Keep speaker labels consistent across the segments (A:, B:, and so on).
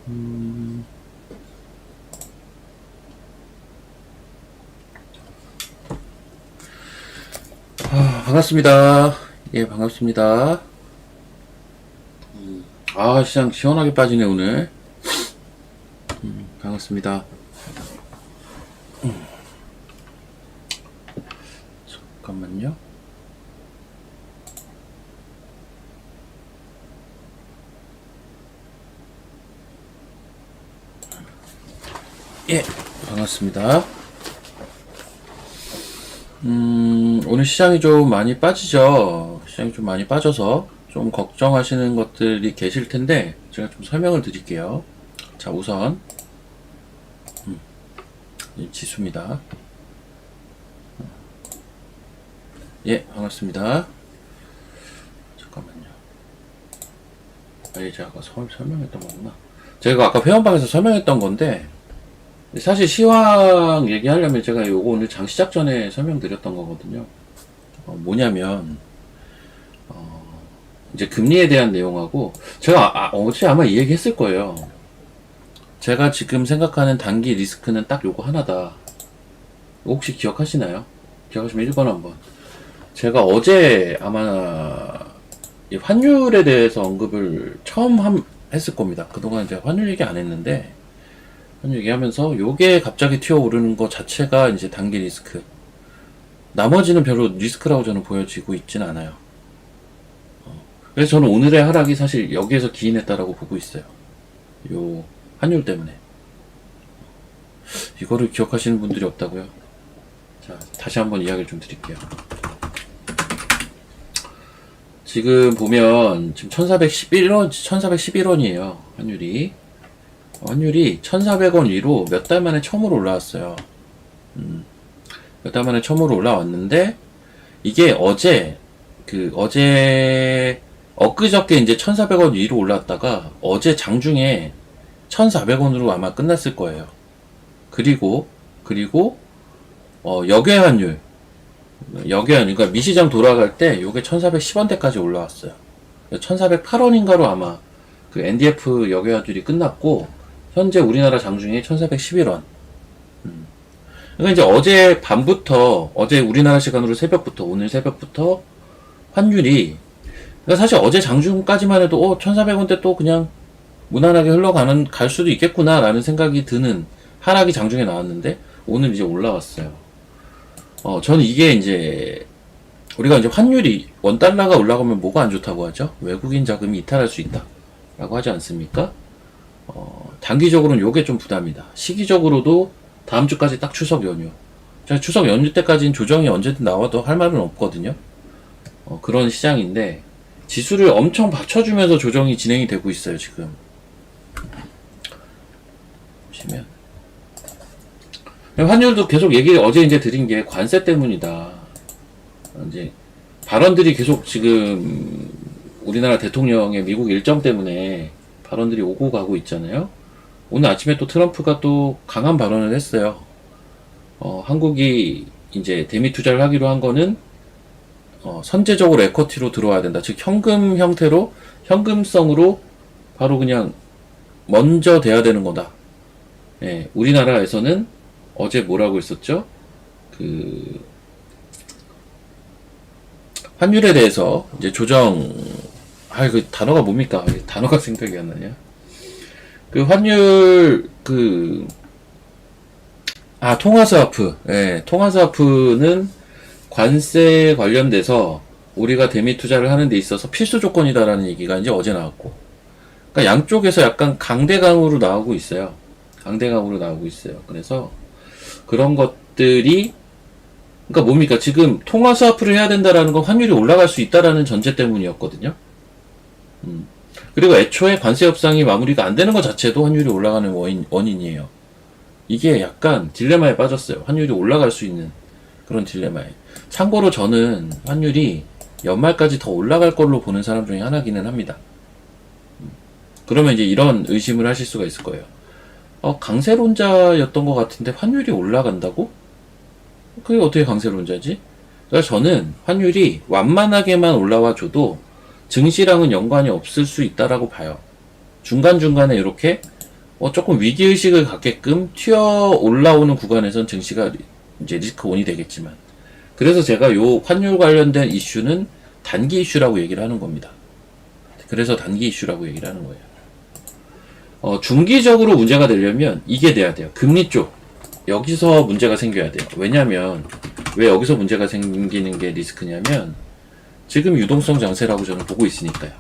A: 음, 반갑습니다. 예, 반갑습니다. 시장 시원하게 빠지네, 오늘. 반갑습니다. 잠깐만요. 예, 반갑습니다. 오늘 시장이 좀 많이 빠지죠. 시장이 좀 많이 빠져서 좀 걱정하시는 것들이 계실 텐데, 제가 좀 설명을 드릴게요. 자, 우선, 이 지수입니다. 예, 반갑습니다. 잠깐만요. 제가 아까 설명했던 거구나. 제가 아까 회원방에서 설명했던 건데, 사실 시황 얘기하려면 제가 요거 오늘 장 시작 전에 설명드렸던 거거든요. 뭐냐면, 이제 금리에 대한 내용하고, 제가 어제 아마 이 얘기 했을 거예요. 제가 지금 생각하는 단기 리스크는 딱 요거 하나다. 혹시 기억하시나요? 기억하시면 1번 한번. 제가 어제 아마 이 환율에 대해서 언급을 처음 했을 겁니다. 그동안 제가 환율 얘기 안 했는데, 환율 얘기하면서 요게 갑자기 튀어오르는 것 자체가 이제 단기 리스크. 나머지는 별로 리스크라고 저는 보여지고 있진 않아요. 그래서 저는 오늘의 하락이 사실 여기에서 기인했다라고 보고 있어요. 요 환율 때문에. 이거를 기억하시는 분들이 없다고요? 자, 다시 한번 이야기를 좀 드릴게요. 지금 보면 지금 1411원이에요. 환율이 1400원 위로 몇 달 만에 처음으로 올라왔어요. 몇 달 만에 처음으로 올라왔는데, 이게 엊그저께 이제 1400원 위로 올라왔다가 어제 장중에 1400원으로 아마 끝났을 거예요. 그리고 역외환율, 그러니까 미시장 돌아갈 때 요게 1410원대까지 올라왔어요. 1408원인가로 아마 그 NDF 역외환율이 끝났고, 현재 우리나라 장중에 1411원. 그러니까 이제 어제 밤부터, 어제 우리나라 시간으로 새벽부터, 오늘 새벽부터 환율이, 그러니까 사실 어제 장중까지만 해도 1400원대 또 그냥 무난하게 갈 수도 있겠구나라는 생각이 드는 하락이 장중에 나왔는데, 오늘 이제 올라왔어요. 저는 이게 이제 우리가 이제 환율이 원달러가 올라가면 뭐가 안 좋다고 하죠? 외국인 자금이 이탈할 수 있다 라고 하지 않습니까? 단기적으로는 요게 좀 부담이다. 시기적으로도 다음 주까지 딱 추석 연휴. 추석 연휴 때까지는 조정이 언제든 나와도 할 말은 없거든요. 그런 시장인데, 지수를 엄청 받쳐주면서 조정이 진행이 되고 있어요, 지금. 보시면. 환율도 계속 어제 이제 드린 게 관세 때문이다. 이제, 발언들이 계속 지금, 우리나라 대통령의 미국 일정 때문에 발언들이 오고 가고 있잖아요. 오늘 아침에 또 트럼프가 또 강한 발언을 했어요. 한국이 이제 대미 투자를 하기로 한 거는, 선제적으로 에쿼티로 들어와야 된다. 즉, 현금 형태로, 현금성으로 바로 그냥 먼저 돼야 되는 거다. 예, 우리나라에서는 어제 뭐라고 했었죠? 환율에 대해서 이제 그 단어가 뭡니까? 단어가 생각이 안 나냐? 환율, 통화스와프. 예, 통화스와프는 관세 관련돼서 우리가 대미 투자를 하는 데 있어서 필수 조건이다라는 얘기가 이제 어제 나왔고. 그러니까 양쪽에서 약간 강대강으로 나오고 있어요. 그래서 그런 것들이, 그러니까 뭡니까? 지금 통화스와프를 해야 된다라는 건 환율이 올라갈 수 있다라는 전제 때문이었거든요. 그리고 애초에 관세 협상이 마무리가 안 되는 것 자체도 환율이 올라가는 원인이에요. 이게 약간 딜레마에 빠졌어요. 환율이 올라갈 수 있는 그런 딜레마에. 참고로 저는 환율이 연말까지 더 올라갈 걸로 보는 사람 중에 하나기는 합니다. 그러면 이제 이런 의심을 하실 수가 있을 거예요. 강세론자였던 것 같은데 환율이 올라간다고? 그게 어떻게 강세론자지? 그러니까 저는 환율이 완만하게만 올라와 줘도 증시랑은 연관이 없을 수 있다라고 봐요. 중간중간에 이렇게 조금 위기의식을 갖게끔 튀어 올라오는 구간에선 증시가 이제 리스크 온이 되겠지만, 그래서 제가 요 환율 관련된 이슈는 단기 이슈라고 얘기를 하는 겁니다. 그래서 단기 이슈라고 얘기를 하는 거예요. 중기적으로 문제가 되려면 이게 돼야 돼요. 금리 쪽. 여기서 문제가 생겨야 돼요. 왜냐면, 왜 여기서 문제가 생기는 게 리스크냐면, 지금 유동성 장세라고 저는 보고 있으니까요.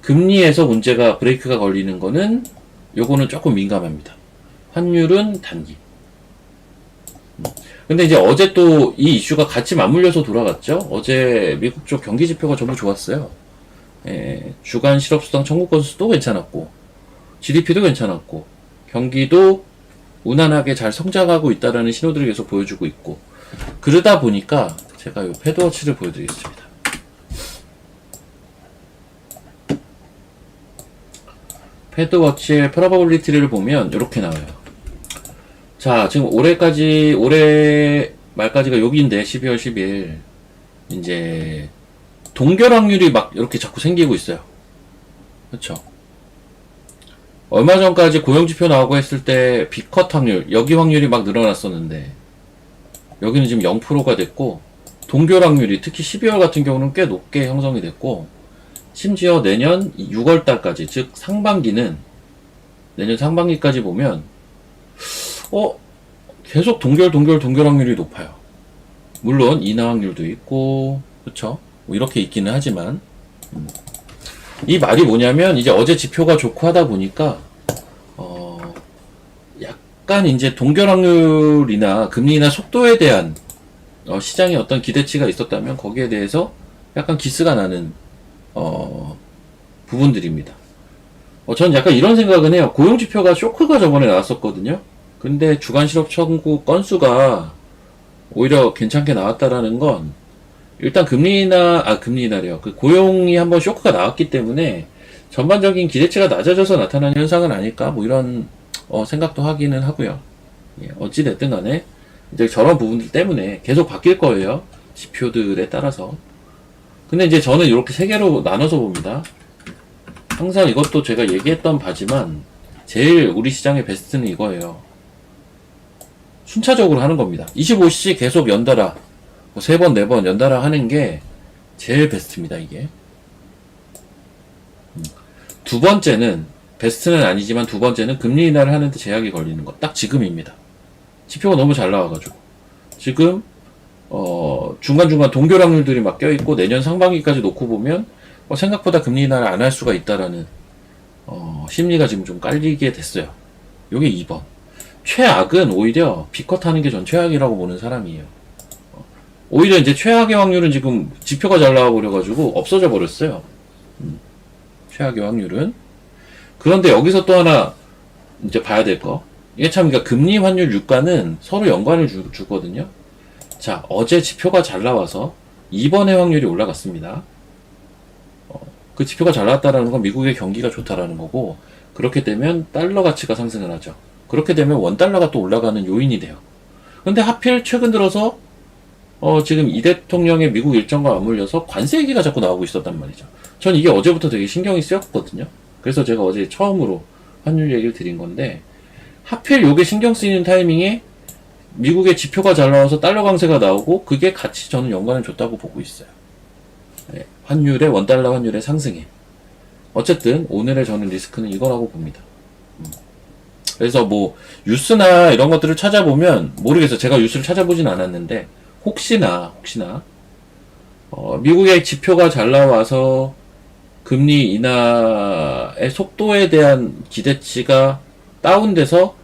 A: 금리에서 문제가, 브레이크가 걸리는 거는, 요거는 조금 민감합니다. 환율은 단기. 근데 이제 어제 또 이 이슈가 같이 맞물려서 돌아갔죠. 어제 미국 쪽 경기 지표가 전부 좋았어요. 주간 실업수당 청구 건수도 괜찮았고, GDP도 괜찮았고, 경기도 무난하게 잘 성장하고 있다라는 신호들을 계속 보여주고 있고, 그러다 보니까 제가 요 패드워치를 보여드리겠습니다. 패드워치의 프로바빌리티를 보면 이렇게 나와요. 자, 지금 올해 말까지가 여기인데, 12월 10일. 이제, 동결 확률이 막 이렇게 자꾸 생기고 있어요. 그쵸? 얼마 전까지 고용지표 나오고 했을 때, B컷 확률, 여기 확률이 막 늘어났었는데, 여기는 지금 0%가 됐고, 동결 확률이 특히 12월 같은 경우는 꽤 높게 형성이 됐고, 심지어 내년 6월 달까지, 즉, 내년 상반기까지 보면, 계속 동결 확률이 높아요. 물론 인하 확률도 있고, 그쵸? 뭐 이렇게 있기는 하지만, 이 말이 뭐냐면 이제 어제 지표가 좋고 하다 보니까 약간 이제 동결 확률이나 금리나 속도에 대한 시장의 어떤 기대치가 있었다면 거기에 대해서 약간 기스가 나는 부분들입니다. 저는 약간 이런 생각은 해요. 고용 지표가 쇼크가 저번에 나왔었거든요. 근데 주간 실업 청구 건수가 오히려 괜찮게 나왔다라는 건 일단 금리나래요. 그 고용이 한번 쇼크가 나왔기 때문에 전반적인 기대치가 낮아져서 나타나는 현상은 아닐까 뭐 이런 생각도 하기는 하고요. 예, 어찌됐든 간에 이제 저런 부분들 때문에 계속 바뀔 거예요. 지표들에 따라서. 근데 이제 저는 이렇게 세 개로 나눠서 봅니다. 항상 이것도 제가 얘기했던 바지만 제일 우리 시장의 베스트는 이거예요. 순차적으로 하는 겁니다. 25cc 계속 연달아 뭐 3번, 4번 연달아 하는 게 제일 베스트입니다, 이게. 두 번째는, 베스트는 아니지만 두 번째는 금리 인하를 하는데 제약이 걸리는 거. 딱 지금입니다. 지표가 너무 잘 나와가지고. 지금, 중간중간 동결 확률들이 막 껴있고 내년 상반기까지 놓고 보면, 생각보다 금리 인하를 안 할 수가 있다라는, 심리가 지금 좀 깔리게 됐어요. 요게 2번. 최악은 오히려 B컷 하는 게 전 최악이라고 보는 사람이에요. 오히려 이제 최악의 확률은 지금 지표가 잘 나와버려가지고 없어져 버렸어요. 최악의 확률은. 그런데 여기서 또 하나 이제 봐야 될 거. 이게 참, 그러니까 금리 환율 유가는 서로 연관을 주거든요. 자, 어제 지표가 잘 나와서 이번에 확률이 올라갔습니다. 그 지표가 잘 나왔다라는 건 미국의 경기가 좋다라는 거고, 그렇게 되면 달러 가치가 상승을 하죠. 그렇게 되면 원달러가 또 올라가는 요인이 돼요. 근데 하필 최근 들어서 지금 이 대통령의 미국 일정과 맞물려서 관세 얘기가 자꾸 나오고 있었단 말이죠. 전 이게 어제부터 되게 신경이 쓰였거든요. 그래서 제가 어제 처음으로 환율 얘기를 드린 건데, 하필 요게 신경 쓰이는 타이밍에 미국의 지표가 잘 나와서 달러 강세가 나오고, 그게 같이 저는 연관을 줬다고 보고 있어요. 네, 원달러 환율의 상승에. 어쨌든 오늘의 저는 리스크는 이거라고 봅니다. 그래서 뭐 뉴스나 이런 것들을 찾아보면 모르겠어요. 제가 뉴스를 찾아보진 않았는데 혹시나 미국의 지표가 잘 나와서 금리 인하의 속도에 대한 기대치가 다운돼서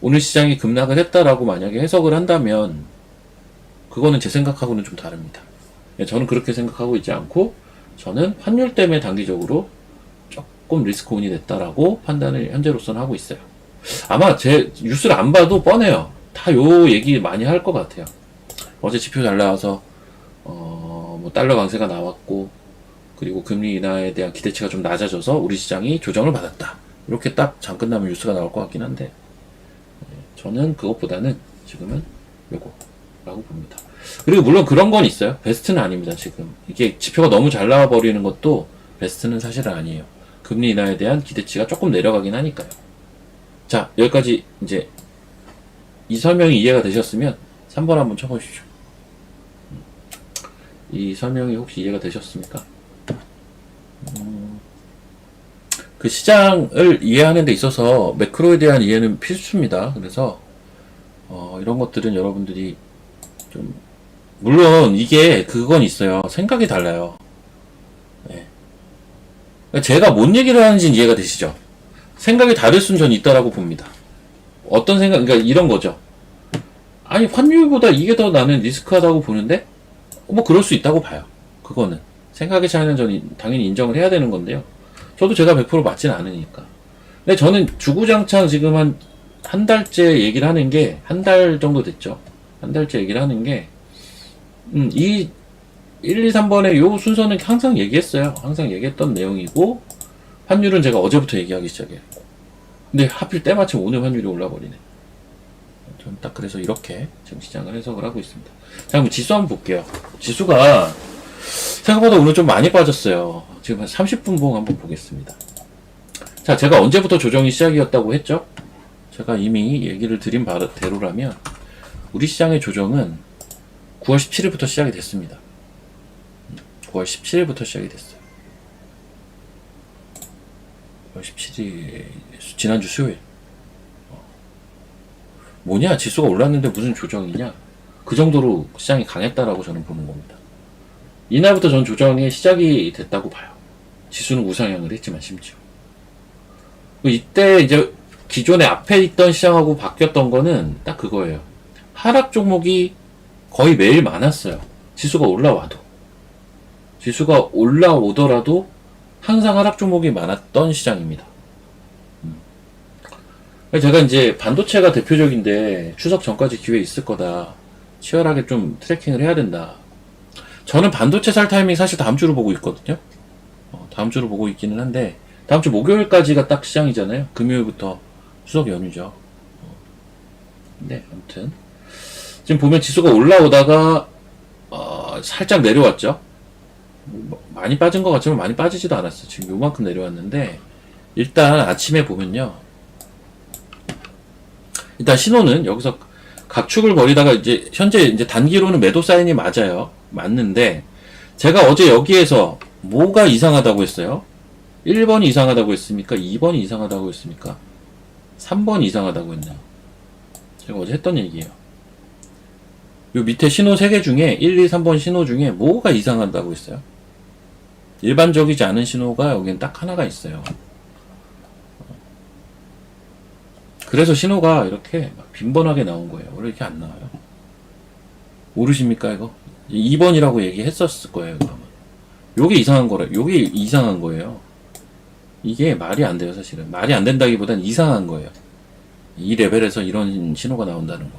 A: 오늘 시장이 급락을 했다라고 만약에 해석을 한다면 그거는 제 생각하고는 좀 다릅니다. 저는 그렇게 생각하고 있지 않고 저는 환율 때문에 단기적으로 조금 리스크 온이 됐다라고 판단을 현재로서는 하고 있어요. 아마 제 뉴스를 안 봐도 뻔해요. 다 요 얘기 많이 할 것 같아요. 어제 지표 잘 나와서 뭐 달러 강세가 나왔고, 그리고 금리 인하에 대한 기대치가 좀 낮아져서 우리 시장이 조정을 받았다. 이렇게 딱 장 끝나면 뉴스가 나올 것 같긴 한데, 저는 그것보다는 지금은 요거라고 봅니다. 그리고 물론 그런 건 있어요. 베스트는 아닙니다. 지금 이게 지표가 너무 잘 나와 버리는 것도 베스트는 사실은 아니에요. 금리 인하에 대한 기대치가 조금 내려가긴 하니까요. 자, 여기까지 이제 이 설명이 이해가 되셨으면 3번 한번 쳐보십시오. 이 설명이 혹시 이해가 되셨습니까? 그 시장을 이해하는 데 있어서 매크로에 대한 이해는 필수입니다. 그래서 이런 것들은 여러분들이 좀 물론 이게 그건 있어요. 생각이 달라요. 네. 제가 뭔 얘기를 하는지는 이해가 되시죠? 생각이 다를 수는 전 있다라고 봅니다. 어떤 생각, 그러니까 이런 거죠. 아니 환율보다 이게 더 나는 리스크하다고 보는데 뭐 그럴 수 있다고 봐요. 그거는 생각의 차이는 전 당연히 인정을 해야 되는 건데요. 저도 제가 100% 맞지는 않으니까. 근데 저는 주구장창 지금 한 달째 얘기를 하는 게, 한 달 정도 됐죠. 한 달째 얘기를 하는 게, 이 1, 2, 3번의 요 순서는 항상 얘기했어요. 항상 얘기했던 내용이고, 환율은 제가 어제부터 얘기하기 시작했고. 근데 하필 때마침 오늘 환율이 올라버리네. 저는 딱 그래서 이렇게 지금 시장을 해석을 하고 있습니다. 자, 그럼 지수 한번 볼게요. 지수가 생각보다 오늘 좀 많이 빠졌어요. 지금 한 30분 봉 한번 보겠습니다. 자, 제가 언제부터 조정이 시작이었다고 했죠? 제가 이미 얘기를 드린 대로라면 우리 시장의 조정은 9월 17일부터 시작이 됐습니다. 9월 17일부터 시작이 됐어요. 9월 17일 지난주 수요일. 뭐냐? 지수가 올랐는데 무슨 조정이냐? 그 정도로 시장이 강했다라고 저는 보는 겁니다. 이날부터 전 조정이 시작이 됐다고 봐요. 지수는 우상향을 했지만 심지어. 이때 이제 기존에 앞에 있던 시장하고 바뀌었던 거는 딱 그거예요. 하락 종목이 거의 매일 많았어요. 지수가 올라와도. 지수가 올라오더라도 항상 하락 종목이 많았던 시장입니다. 제가 이제 반도체가 대표적인데 추석 전까지 기회 있을 거다. 치열하게 좀 트래킹을 해야 된다. 저는 반도체 살 타이밍 사실 다음 주로 보고 있거든요. 다음 주로 보고 있기는 한데 다음 주 목요일까지가 딱 시장이잖아요. 금요일부터 추석 연휴죠. 네, 아무튼 지금 보면 지수가 올라오다가 살짝 내려왔죠. 많이 빠진 것 같지만 많이 빠지지도 않았어요. 지금 요만큼 내려왔는데 일단 아침에 보면요. 일단 신호는 여기서 각축을 벌이다가 이제 현재 이제 단기로는 매도 사인이 맞아요. 맞는데 제가 어제 여기에서 뭐가 이상하다고 했어요? 1번이 이상하다고 했습니까? 2번이 이상하다고 했습니까? 3번이 이상하다고 했나요? 제가 어제 했던 얘기예요. 요 밑에 신호 3개 중에 1, 2, 3번 신호 중에 뭐가 이상하다고 했어요? 일반적이지 않은 신호가 여기는 딱 하나가 있어요. 그래서 신호가 이렇게 막 빈번하게 나온 거예요. 원래 이렇게 안 나와요. 모르십니까 이거? 2번이라고 얘기했었을 거예요. 그러면 요게 이상한 거라. 요게 이상한 거예요. 이게 말이 안 돼요. 사실은 말이 안 된다기보단 이상한 거예요. 이 레벨에서 이런 신호가 나온다는 거.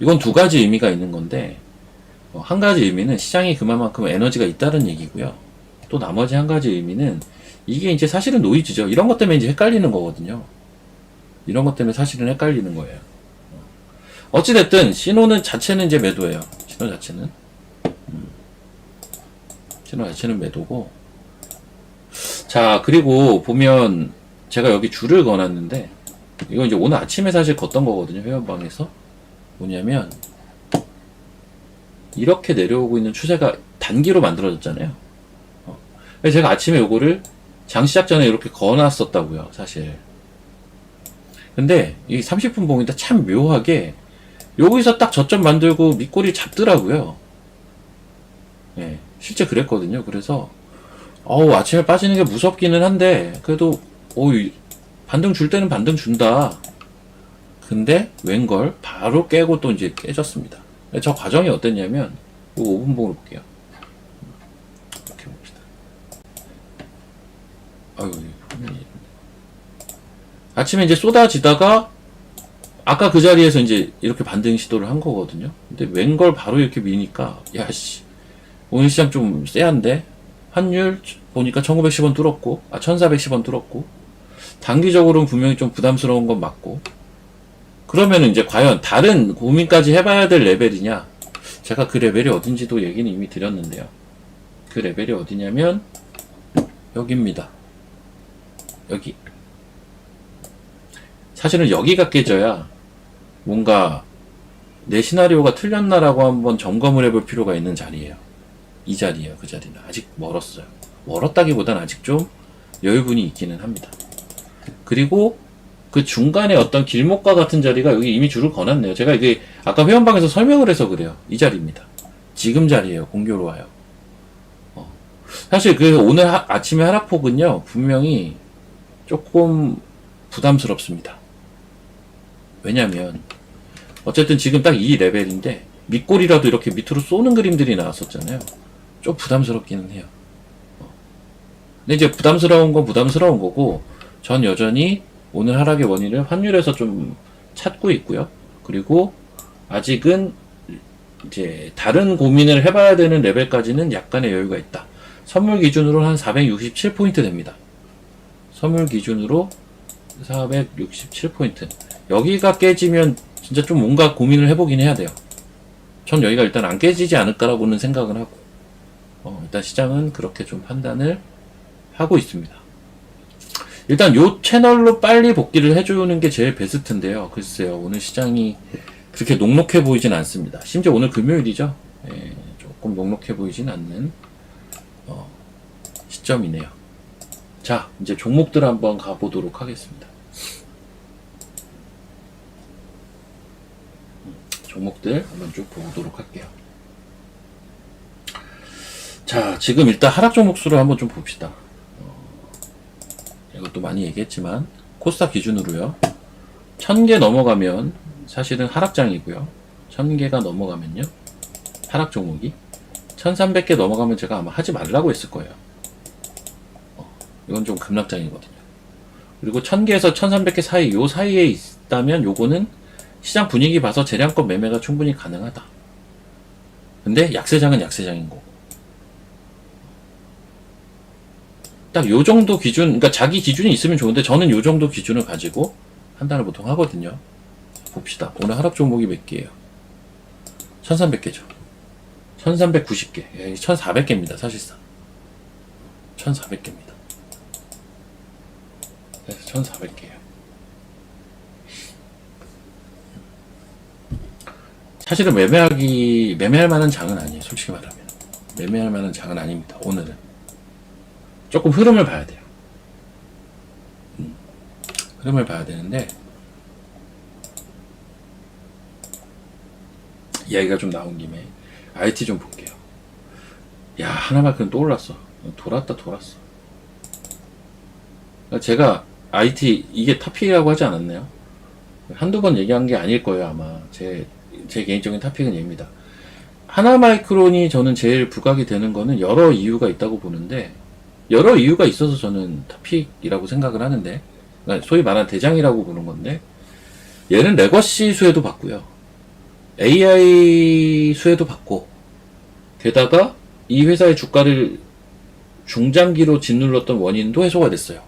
A: 이건 두 가지 의미가 있는 건데 한 가지 의미는 시장이 그만큼 에너지가 있다는 얘기고요. 또 나머지 한 가지 의미는 이게 이제 사실은 노이즈죠. 이런 것 때문에 이제 헷갈리는 거거든요. 이런 것 때문에 사실은 헷갈리는 거예요. 어찌됐든 신호는 자체는 이제 매도예요. 신호 자체는 신호 자체는 매도고. 자, 그리고 보면 제가 여기 줄을 그어놨는데 이건 이제 오늘 아침에 사실 걷던 거거든요. 회원방에서 뭐냐면 이렇게 내려오고 있는 추세가 단기로 만들어졌잖아요. 그래서 제가 아침에 요거를 장 시작 전에 이렇게 그어놨었다고요. 사실. 근데 이 30분 봉인데 참 묘하게 여기서 딱 저점 만들고 밑꼬리 잡더라고요. 예, 실제 그랬거든요. 그래서 아침에 빠지는 게 무섭기는 한데 그래도 반등 줄 때는 반등 준다. 근데 웬걸 바로 깨고 또 이제 깨졌습니다. 저 과정이 어땠냐면 이거 5분 봉으로 볼게요. 이렇게 봅시다. 아침에 이제 쏟아지다가 아까 그 자리에서 이제 이렇게 반등 시도를 한 거거든요. 근데 웬걸 바로 이렇게 미니까 야씨 오늘 시장 좀 쎄한데 환율 보니까 1910원 뚫었고 1410원 뚫었고 단기적으로는 분명히 좀 부담스러운 건 맞고 그러면은 이제 과연 다른 고민까지 해봐야 될 레벨이냐? 제가 그 레벨이 어딘지도 얘기는 이미 드렸는데요. 그 레벨이 어디냐면 여기입니다. 여기. 사실은 여기가 깨져야 뭔가 내 시나리오가 틀렸나라고 한번 점검을 해볼 필요가 있는 자리예요. 이 자리예요. 그 자리는 아직 멀었어요. 멀었다기보단 아직 좀 여유분이 있기는 합니다. 그리고 그 중간에 어떤 길목과 같은 자리가 여기 이미 줄을 거놨네요. 제가 이게 아까 회원방에서 설명을 해서 그래요. 이 자리입니다. 지금 자리예요. 공교로워요. 사실 그 오늘 아침에 하락폭은요, 분명히 조금 부담스럽습니다. 왜냐면 어쨌든 지금 딱 이 레벨인데 밑골이라도 이렇게 밑으로 쏘는 그림들이 나왔었잖아요. 좀 부담스럽기는 해요. 근데 이제 부담스러운 건 부담스러운 거고, 전 여전히 오늘 하락의 원인을 환율에서 좀 찾고 있고요. 그리고 아직은 이제 다른 고민을 해봐야 되는 레벨까지는 약간의 여유가 있다. 선물 기준으로 한 467포인트 됩니다. 선물 기준으로 467포인트. 여기가 깨지면 진짜 좀 뭔가 고민을 해보긴 해야 돼요. 전 여기가 일단 안 깨지지 않을까라고는 생각을 하고, 일단 시장은 그렇게 좀 판단을 하고 있습니다. 일단 요 채널로 빨리 복귀를 해주는 게 제일 베스트인데요. 글쎄요, 오늘 시장이 그렇게 녹록해 보이진 않습니다. 심지어 오늘 금요일이죠. 예, 조금 녹록해 보이진 않는 시점이네요. 자, 이제 종목들 한번 가보도록 하겠습니다. 종목들 한번 쭉 보도록 할게요. 자, 지금 일단 하락 종목 수를 한번 좀 봅시다. 이것도 많이 얘기했지만 코스닥 기준으로요. 1000개 넘어가면 사실은 하락장이고요. 1000개가 넘어가면요. 하락 종목이 1300개 넘어가면 제가 아마 하지 말라고 했을 거예요. 이건 좀 급락장이거든요. 그리고 1000개에서 1300개 사이, 요 사이에 있다면 요거는 시장 분위기 봐서 재량권 매매가 충분히 가능하다. 근데 약세장은 약세장인 거고. 딱 요 정도 기준, 그러니까 자기 기준이 있으면 좋은데 저는 요 정도 기준을 가지고 판단을 보통 하거든요. 봅시다. 오늘 하락 종목이 몇 개예요? 1300개죠. 1390개. 1400개입니다. 사실상. 1400개입니다. 그래서 1400개예요. 사실은 매매할 만한 장은 아니에요. 솔직히 말하면. 매매할 만한 장은 아닙니다. 오늘은. 조금 흐름을 봐야 돼요. 흐름을 봐야 되는데, 이야기가 좀 나온 김에 IT 좀 볼게요. 야, 하나만큼 또 올랐어. 돌았어. 제가 IT, 이게 탑픽이라고 하지 않았나요? 한두 번 얘기한 게 아닐 거예요, 아마. 제 개인적인 탑픽은 얘입니다. 하나마이크론이 저는 제일 부각이 되는 거는 여러 이유가 있다고 보는데, 여러 이유가 있어서 저는 탑픽이라고 생각을 하는데, 그러니까 소위 말하는 대장이라고 보는 건데, 얘는 레거시 수혜도 받고요. AI 수혜도 받고, 게다가 이 회사의 주가를 중장기로 짓눌렀던 원인도 해소가 됐어요.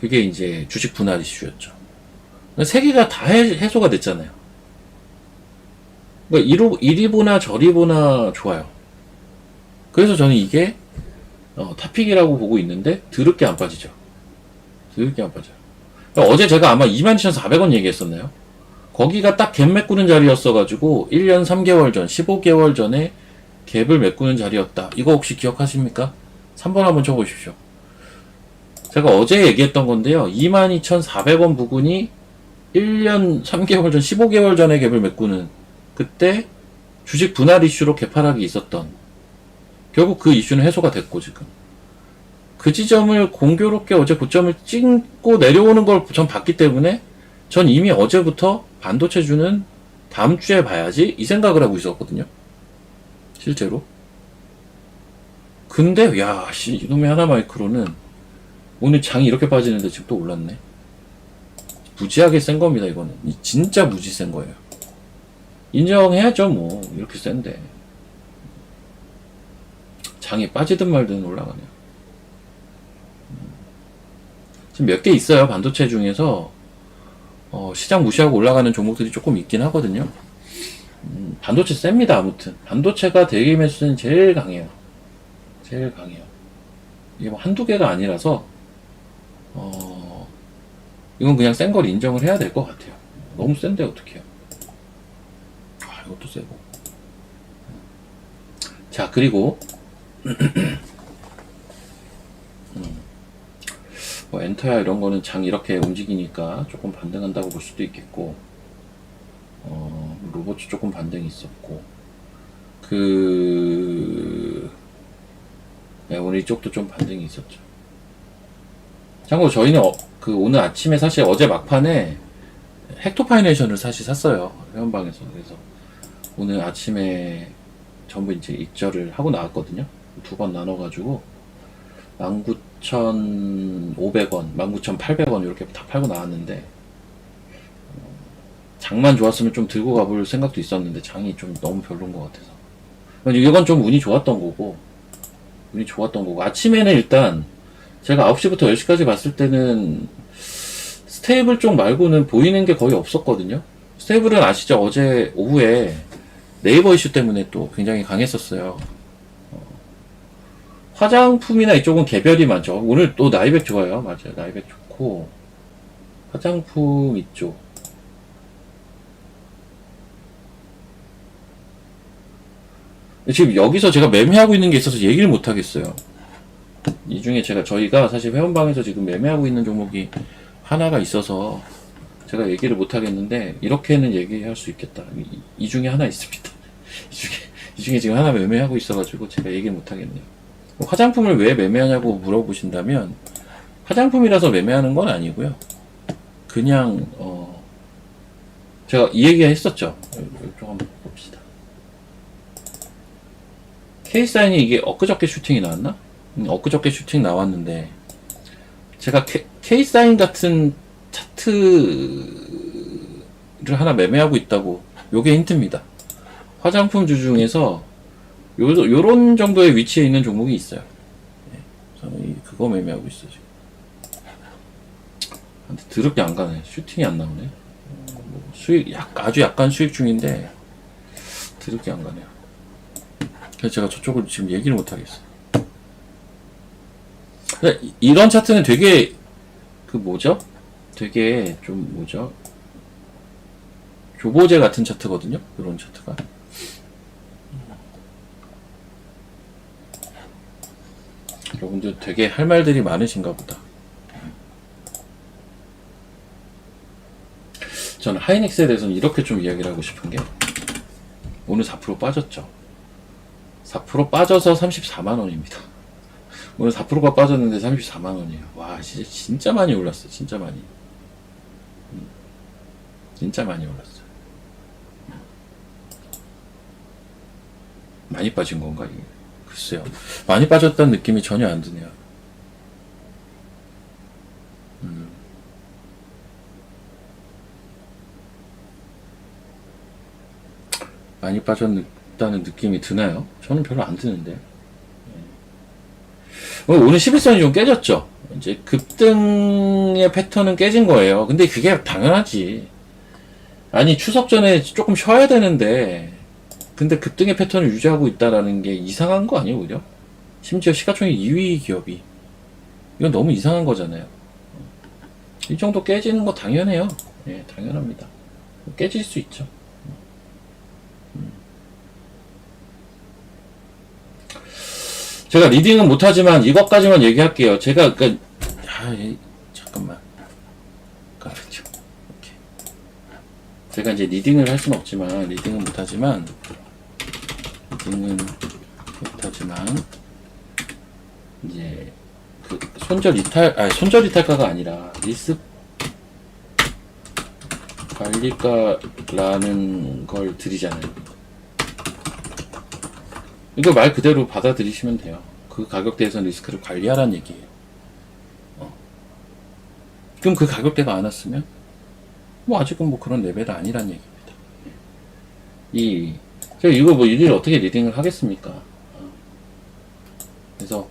A: 그게 이제 주식 분할 이슈였죠. 세 개가 다 해소가 됐잖아요. 그러니까 이리 보나 저리 보나 좋아요. 그래서 저는 이게 탑픽이라고 보고 있는데 드럽게 안 빠지죠. 드럽게 안 빠져요. 그러니까 어제 제가 아마 22,400원 얘기했었나요? 거기가 딱 갭 메꾸는 자리였어가지고 1년 3개월 전, 15개월 전에 갭을 메꾸는 자리였다. 이거 혹시 기억하십니까? 3번 한번 쳐보십시오. 제가 어제 얘기했던 건데요. 22,400원 부근이 1년 3개월 전, 15개월 전에 갭을 메꾸는, 그때 주식 분할 이슈로 개파락이 있었던, 결국 그 이슈는 해소가 됐고, 지금 그 지점을 공교롭게 어제 고점을 찍고 내려오는 걸 전 봤기 때문에 전 이미 어제부터 반도체주는 다음 주에 봐야지 이 생각을 하고 있었거든요. 실제로. 근데 야, 이놈의 하나마이크로는 오늘 장이 이렇게 빠지는데 지금 또 올랐네. 무지하게 센 겁니다. 이거는 진짜 무지 센 거예요. 인정해야죠. 뭐 이렇게 센데 장이 빠지든 말든 올라가네요. 지금 몇 개 있어요. 반도체 중에서 시장 무시하고 올라가는 종목들이 조금 있긴 하거든요. 반도체 셉니다. 아무튼 반도체가 대기 매수는 제일 강해요. 제일 강해요. 이게 뭐 한두 개가 아니라서, 이건 그냥 센 걸 인정을 해야 될 것 같아요. 너무 센데 어떡해요. 아, 이것도 세고. 자, 그리고, 뭐 엔터야 이런 거는 장 이렇게 움직이니까 조금 반등한다고 볼 수도 있겠고, 로봇 조금 반등이 있었고, 네, 오늘 이쪽도 좀 반등이 있었죠. 참고로 저희는 오늘 아침에 사실 어제 막판에 헥토파이네이션을 사실 샀어요. 회원방에서. 그래서 오늘 아침에 전부 이제 입절을 하고 나왔거든요. 두 번 나눠가지고 19,500원, 19,800원 이렇게 다 팔고 나왔는데, 장만 좋았으면 좀 들고 가볼 생각도 있었는데 장이 좀 너무 별론 것 같아서. 이건 좀 운이 좋았던 거고, 아침에는 일단 제가 9시부터 10시까지 봤을 때는 스테이블 쪽 말고는 보이는 게 거의 없었거든요. 스테이블은 아시죠? 어제 오후에 네이버 이슈 때문에 또 굉장히 강했었어요. 화장품이나 이쪽은 개별이 많죠. 오늘 또 나이백 좋아요. 맞아요. 나이백 좋고, 화장품 이쪽. 지금 여기서 제가 매매하고 있는 게 있어서 얘기를 못 하겠어요. 이 중에 저희가 사실 회원방에서 지금 매매하고 있는 종목이 하나가 있어서 제가 얘기를 못 하겠는데, 이렇게는 얘기할 수 있겠다. 이 중에 하나 있습니다. 이 중에 지금 하나 매매하고 있어가지고 제가 얘기를 못 하겠네요. 화장품을 왜 매매하냐고 물어보신다면, 화장품이라서 매매하는 건 아니고요. 그냥, 제가 이 얘기 했었죠. 이쪽 한번 봅시다. K사인이 이게 엊그저께 슈팅이 나왔나? 엊그저께 슈팅 나왔는데, 제가 K사인 같은 차트를 하나 매매하고 있다고, 요게 힌트입니다. 화장품 주 중에서 요런 정도의 위치에 있는 종목이 있어요. 네, 저는 그거 매매하고 있어요, 지금. 근데 드럽게 안 가네. 슈팅이 안 나오네. 아주 약간 수익 중인데, 드럽게 안 가네요. 그래서 제가 저쪽을 지금 얘기를 못 하겠어요. 이런 차트는 되게, 되게 조보제 같은 차트거든요? 이런 차트가. 여러분들 되게 할 말들이 많으신가 보다. 저는 하이닉스에 대해서는 이렇게 좀 이야기를 하고 싶은 게, 오늘 4% 빠졌죠. 4% 빠져서 34만원입니다. 오늘 4%가 빠졌는데 34만원이에요. 와, 진짜 많이 올랐어. 진짜 많이. 진짜 많이 올랐어요. 많이 빠진 건가, 이게? 글쎄요. 많이 빠졌다는 느낌이 전혀 안 드네요. 많이 빠졌다는 느낌이 드나요? 저는 별로 안 드는데. 오늘 11선이 좀 깨졌죠? 이제 급등의 패턴은 깨진 거예요. 근데 그게 당연하지. 아니, 추석 전에 조금 쉬어야 되는데, 근데 급등의 패턴을 유지하고 있다라는 게 이상한 거 아니에요, 오히려? 심지어 시가총액 2위 기업이. 이건 너무 이상한 거잖아요. 이 정도 깨지는 거 당연해요. 예, 당연합니다. 깨질 수 있죠. 제가 리딩은 못하지만 이것까지만 얘기할게요. 제가 잠깐만. 그렇죠. 이렇게. 제가 이제 리딩을 할 수는 없지만, 리딩은 못하지만 이제 손절 이탈가가 아니라 리스크 관리가라는 걸 드리잖아요. 이거 말 그대로 받아들이시면 돼요. 그 가격대에서는 리스크를 관리하라는 얘기예요. 그럼 그 가격대가 안 왔으면 뭐 아직은 뭐 그런 레벨이 아니란 얘기입니다. 제가 이거 뭐 일일이 어떻게 리딩을 하겠습니까? 그래서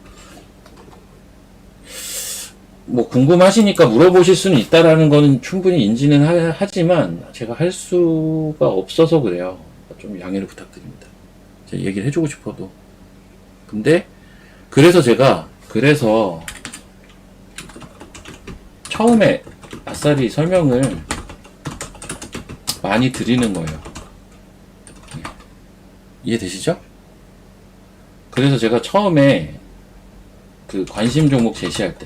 A: 뭐 궁금하시니까 물어보실 수는 있다라는 거는 충분히 인지는 하지만 제가 할 수가 없어서 그래요. 좀 양해를 부탁드립니다. 제가 얘기를 해주고 싶어도. 근데 그래서 제가 그래서 처음에 아싸리 설명을 많이 드리는 거예요. 이해되시죠? 그래서 제가 처음에 그 관심 종목 제시할 때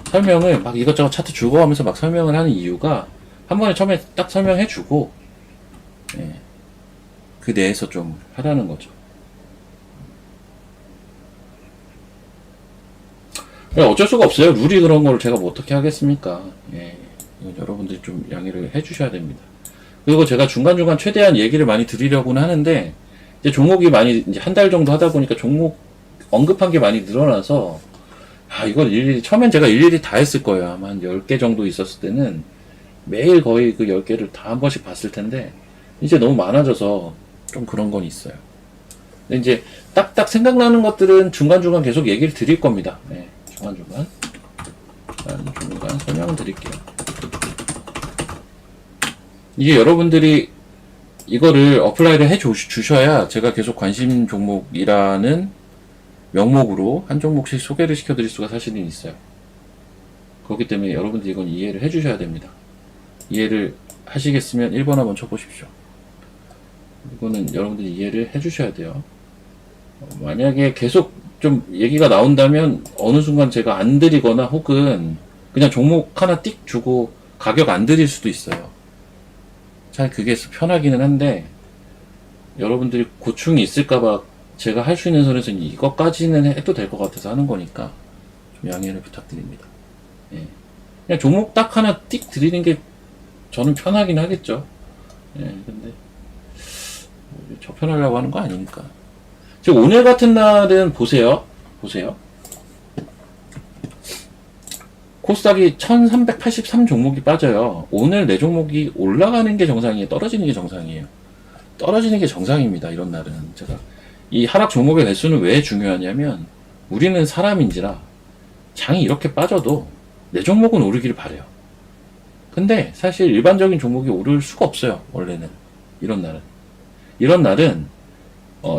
A: 설명을 막 이것저것 차트 주고 하면서 막 설명을 하는 이유가 한 번에 처음에 딱 설명해 주고 그 내에서 좀 하라는 거죠. 어쩔 수가 없어요. 룰이 그런 걸 제가 뭐 어떻게 하겠습니까? 여러분들이 좀 양해를 해주셔야 됩니다. 그리고 제가 중간중간 최대한 얘기를 많이 드리려고는 하는데, 이제 종목이 많이, 이제 한 달 정도 하다 보니까 종목 언급한 게 많이 늘어나서, 이걸 일일이, 처음엔 제가 일일이 다 했을 거예요. 아마 한 10개 정도 있었을 때는 매일 거의 그 10개를 다 한 번씩 봤을 텐데, 이제 너무 많아져서 좀 그런 건 있어요. 근데 이제 딱딱 생각나는 것들은 중간중간 계속 얘기를 드릴 겁니다. 중간중간 설명을 드릴게요. 이게 여러분들이 이거를 어플라이를 해 주셔야 제가 계속 관심 종목이라는 명목으로 한 종목씩 소개를 시켜드릴 수가 사실은 있어요. 그렇기 때문에 여러분들이 이건 이해를 해 주셔야 됩니다. 이해를 하시겠으면 1번 한번 쳐보십시오. 이거는 여러분들이 이해를 해 주셔야 돼요. 만약에 계속 좀 얘기가 나온다면 어느 순간 제가 안 드리거나 혹은 그냥 종목 하나 띡 주고 가격 안 드릴 수도 있어요. 잘 그게 편하기는 한데 여러분들이 고충이 있을까봐 제가 할 수 있는 선에서는 이것까지는 해도 될 것 같아서 하는 거니까 좀 양해를 부탁드립니다. 그냥 종목 딱 하나 띡 드리는 게 저는 편하긴 하겠죠. 근데 저 편하려고 하는 거 아니니까. 지금 오늘 같은 날은 보세요. 코스닥이 1383 종목이 빠져요. 오늘 4종목이 올라가는 게 정상이에요? 떨어지는 게 정상이에요? 떨어지는 게 정상입니다. 이런 날은. 제가 이 하락 종목의 개수는 왜 중요하냐면 우리는 사람인지라 장이 이렇게 빠져도 4종목은 오르기를 바래요. 근데 사실 일반적인 종목이 오를 수가 없어요. 원래는. 이런 날은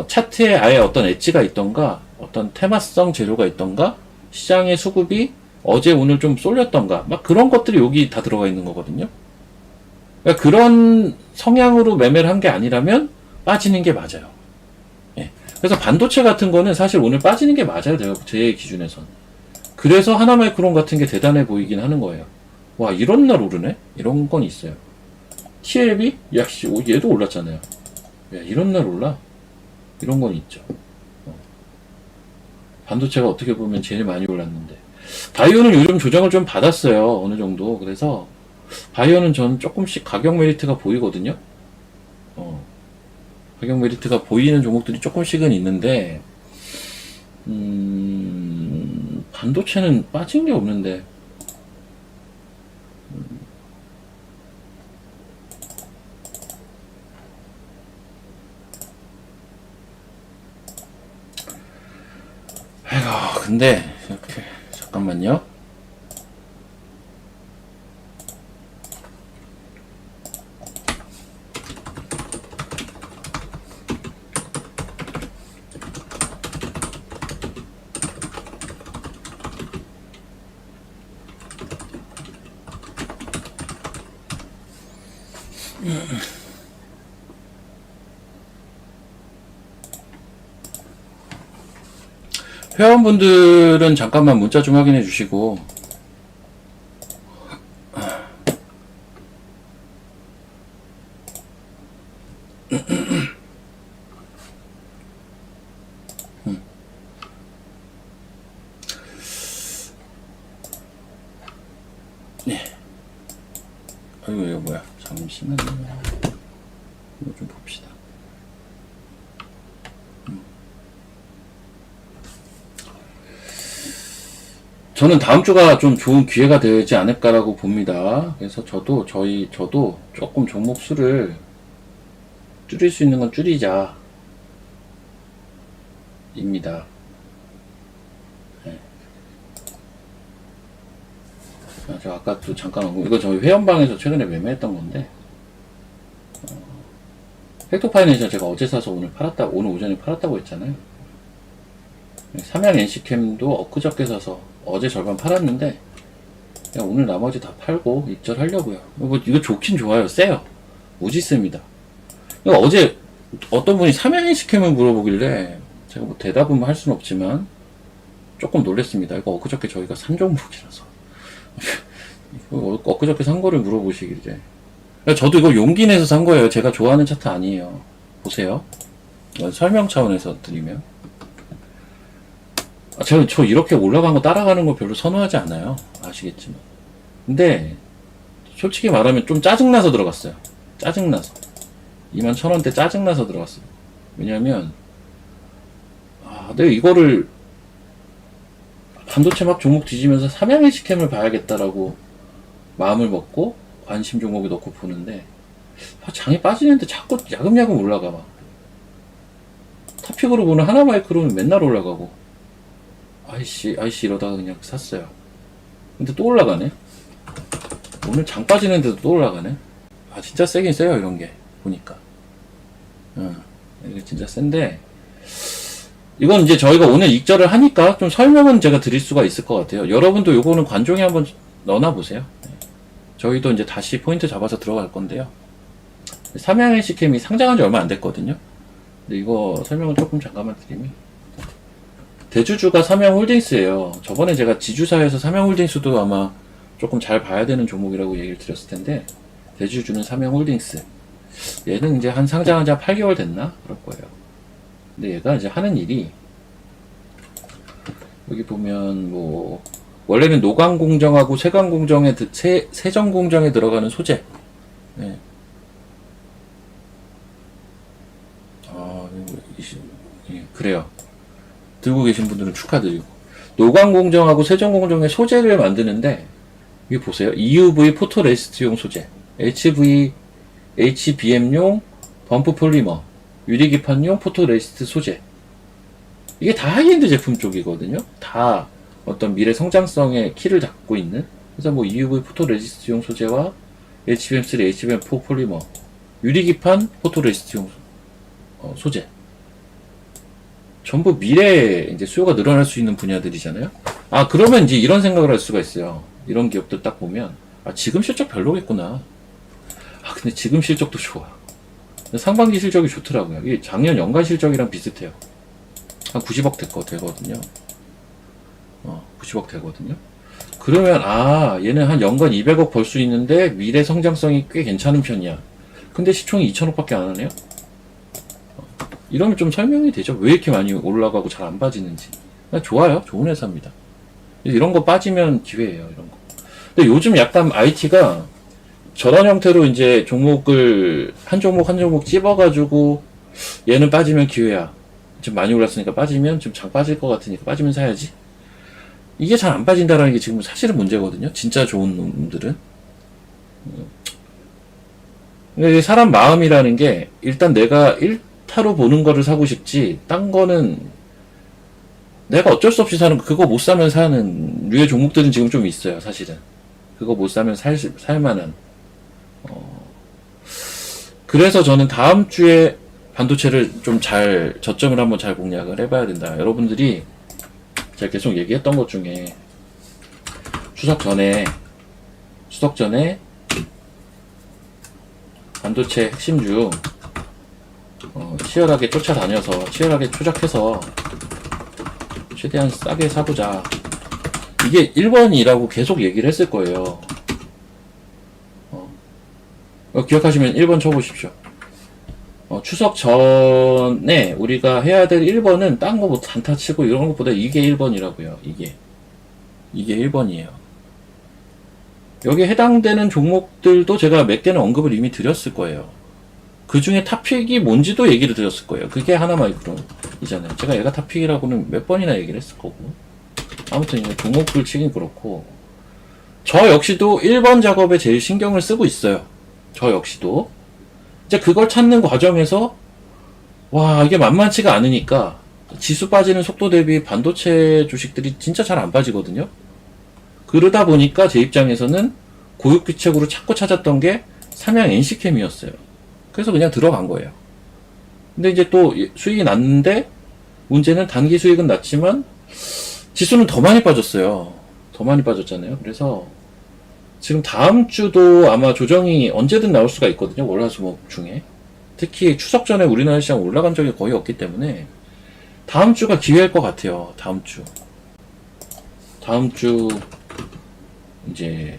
A: 차트에 아예 어떤 엣지가 있던가 어떤 테마성 재료가 있던가 시장의 수급이 어제 오늘 좀 쏠렸던가 막 그런 것들이 여기 다 들어가 있는 거거든요. 그러니까 그런 성향으로 매매를 한 게 아니라면 빠지는 게 맞아요. 그래서 반도체 같은 거는 사실 오늘 빠지는 게 맞아요. 제 기준에선. 그래서 하나마이크론 같은 게 대단해 보이긴 하는 거예요. 와, 이런 날 오르네? 이런 건 있어요. TLB? 야씨, 얘도 올랐잖아요. 야, 이런 날 올라? 이런 건 있죠. 반도체가 어떻게 보면 제일 많이 올랐는데. 바이오는 요즘 조정을 좀 받았어요. 어느 정도. 그래서 바이오는 저는 조금씩 가격 메리트가 보이거든요. 가격 메리트가 보이는 종목들이 조금씩은 있는데 반도체는 빠진 게 없는데 아이고, 근데 이렇게 잠깐만요. 회원분들은 잠깐만 문자 좀 확인해 주시고 아이고 이거 뭐야 잠시만요. 이거 좀 봅시다. 저는 다음 주가 좀 좋은 기회가 되지 않을까라고 봅니다. 그래서 저도 조금 종목 수를 줄일 수 있는 건 줄이자 입니다. 저 아까 또 잠깐 이거 저희 회원방에서 최근에 매매했던 건데 팩토파이낸셜 제가 어제 사서 오늘 오전에 팔았다고 했잖아요. 삼양 NC캠도 엊그저께 사서 어제 절반 팔았는데 그냥 오늘 나머지 다 팔고 입절하려고요. 이거 좋긴 좋아요. 세요. 무지 셉니다. 어제 어떤 분이 삼양 NC캠을 물어보길래 제가 뭐 대답은 할 수는 없지만 조금 놀랬습니다. 이거 엊그저께 저희가 산 종목이라서 엊그저께 산 거를 물어보시길래 저도 이거 용기 내서 산 거예요. 제가 좋아하는 차트 아니에요. 보세요. 설명 차원에서 드리면 제가 저 이렇게 올라간 거 따라가는 거 별로 선호하지 않아요. 아시겠지만. 근데 솔직히 말하면 좀 짜증나서 들어갔어요. 짜증나서 21,000원대 짜증나서 들어갔어요. 왜냐면 내가 이거를 반도체 막 종목 뒤지면서 삼양 NC캠을 봐야겠다라고 마음을 먹고 관심 종목에 넣고 보는데 장이 빠지는데 자꾸 야금야금 올라가. 막 탑픽으로 보는 하나마이크로는 맨날 올라가고 아이씨 이러다가 그냥 샀어요. 근데 또 올라가네. 오늘 장 빠지는데도 또 올라가네. 진짜 세긴 세요. 이런게 보니까 이게 진짜 센데 이건 이제 저희가 오늘 익절을 하니까 좀 설명은 제가 드릴 수가 있을 것 같아요. 여러분도 요거는 관종에 한번 넣어놔 보세요. 저희도 이제 다시 포인트 잡아서 들어갈 건데요. 삼양 NC캠이 상장한 지 얼마 안 됐거든요. 근데 이거 설명을 조금 잠깐만 드리면 대주주가 삼양홀딩스예요. 저번에 제가 지주사에서 삼양홀딩스도 아마 조금 잘 봐야 되는 종목이라고 얘기를 드렸을 텐데 대주주는 삼양홀딩스. 얘는 이제 한 상장한 지 한 8개월 됐나? 그럴 거예요. 근데 얘가 이제 하는 일이 여기 보면 뭐 원래는 노광공정하고 세광공정에 세정공정에 들어가는 소재. 네. 그래요. 들고 계신 분들은 축하드리고 노광공정하고 세정공정의 소재를 만드는데 여기 보세요. EUV 포토레시스트용 소재, HBM용 범프 폴리머, 유리기판용 포토레시스트 소재. 이게 다 하이엔드 제품 쪽이거든요. 다 어떤 미래 성장성의 키를 잡고 있는. 그래서 뭐 EUV 포토레시스트용 소재와 HBM3, HBM4 폴리머, 유리기판 포토레시스트용 소재. 전부 미래에 이제 수요가 늘어날 수 있는 분야들이잖아요. 그러면 이제 이런 생각을 할 수가 있어요. 이런 기업들 딱 보면 지금 실적 별로겠구나. 근데 지금 실적도 좋아. 상반기 실적이 좋더라고요. 이게 작년 연간 실적이랑 비슷해요. 한 90억 되거든요. 90억 되거든요. 그러면 얘는 한 연간 200억 벌 수 있는데 미래 성장성이 꽤 괜찮은 편이야. 근데 시총이 2천억밖에 안 하네요. 이러면 좀 설명이 되죠. 왜 이렇게 많이 올라가고 잘 안 빠지는지. 좋아요. 좋은 회사입니다. 이런 거 빠지면 기회예요. 이런 거. 근데 요즘 약간 IT가 저런 형태로 이제 종목을 한 종목 찝어가지고 얘는 빠지면 기회야. 지금 많이 올랐으니까 빠지면 좀 장 빠질 것 같으니까 빠지면 사야지. 이게 잘 안 빠진다라는 게 지금 사실은 문제거든요. 진짜 좋은 놈들은. 근데 사람 마음이라는 게 일단 내가 타로 보는 거를 사고 싶지, 딴 거는 내가 어쩔 수 없이 사는, 그거 못 사면 사는 류의 종목들은 지금 좀 있어요, 사실은. 그거 못 사면 살만한. 그래서 저는 다음 주에 반도체를 좀 저점을 한번 잘 공략을 해봐야 된다. 여러분들이 제가 계속 얘기했던 것 중에 추석 전에 반도체 핵심주 치열하게 쫓아다녀서 치열하게 추적해서 최대한 싸게 사보자. 이게 1번이라고 계속 얘기를 했을 거예요. 기억하시면 1번 쳐보십시오. 추석 전에 우리가 해야 될 1번은 딴 거 뭐 단타 치고 이런 것보다 이게 1번이라고요. 이게 1번이에요. 여기에 해당되는 종목들도 제가 몇 개는 언급을 이미 드렸을 거예요. 그 중에 탑픽이 뭔지도 얘기를 드렸을 거예요. 그게 하나마이크론이잖아요. 제가 얘가 탑픽이라고는 몇 번이나 얘기를 했을 거고. 아무튼 이제 종목들 치긴 그렇고, 저 역시도 1번 작업에 제일 신경을 쓰고 있어요. 저 역시도. 이제 그걸 찾는 과정에서 이게 만만치가 않으니까 지수 빠지는 속도 대비 반도체 주식들이 진짜 잘 안 빠지거든요. 그러다 보니까 제 입장에서는 고육기책으로 찾고 찾았던 게 삼양 NC캠이었어요. 그래서 그냥 들어간 거예요. 근데 이제 또 수익이 났는데 문제는 단기 수익은 낮지만 지수는 더 많이 빠졌어요. 더 많이 빠졌잖아요. 그래서 지금 다음 주도 아마 조정이 언제든 나올 수가 있거든요. 월화수목 중에. 특히 추석 전에 우리나라 시장 올라간 적이 거의 없기 때문에 다음 주가 기회일 것 같아요. 다음 주 이제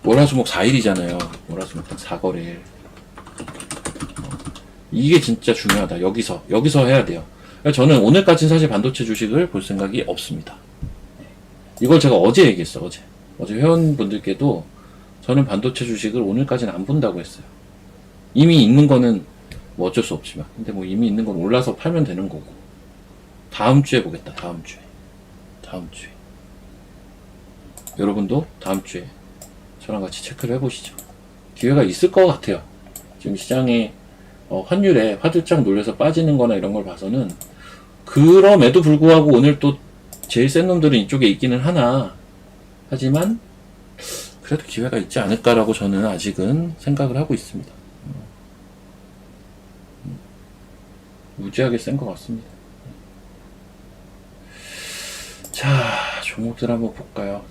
A: 월화수목 4일이잖아요. 월화수목 딱 4거래일. 이게 진짜 중요하다. 여기서 해야 돼요. 저는 오늘까지는 사실 반도체 주식을 볼 생각이 없습니다. 이걸 제가 어제 얘기했어. 어제 회원분들께도 저는 반도체 주식을 오늘까지는 안 본다고 했어요. 이미 있는 거는 뭐 어쩔 수 없지만, 근데 뭐 이미 있는 건 올라서 팔면 되는 거고. 다음 주에 보겠다. 다음 주에. 여러분도 다음 주에 저랑 같이 체크를 해보시죠. 기회가 있을 것 같아요. 지금 시장에 환율에 화들짝 놀려서 빠지는 거나 이런 걸 봐서는, 그럼에도 불구하고 오늘 또 제일 센 놈들은 이쪽에 있기는 하지만 그래도 기회가 있지 않을까라고 저는 아직은 생각을 하고 있습니다. 무지하게 센 것 같습니다. 자, 종목들 한번 볼까요?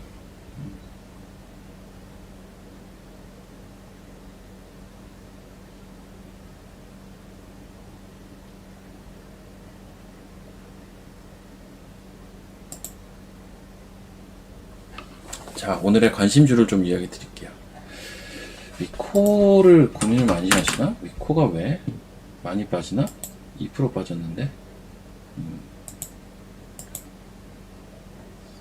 A: 자, 오늘의 관심주를 좀 이야기 드릴게요. 위코를 고민을 많이 하시나? 위코가 왜 많이 빠지나? 2% 빠졌는데.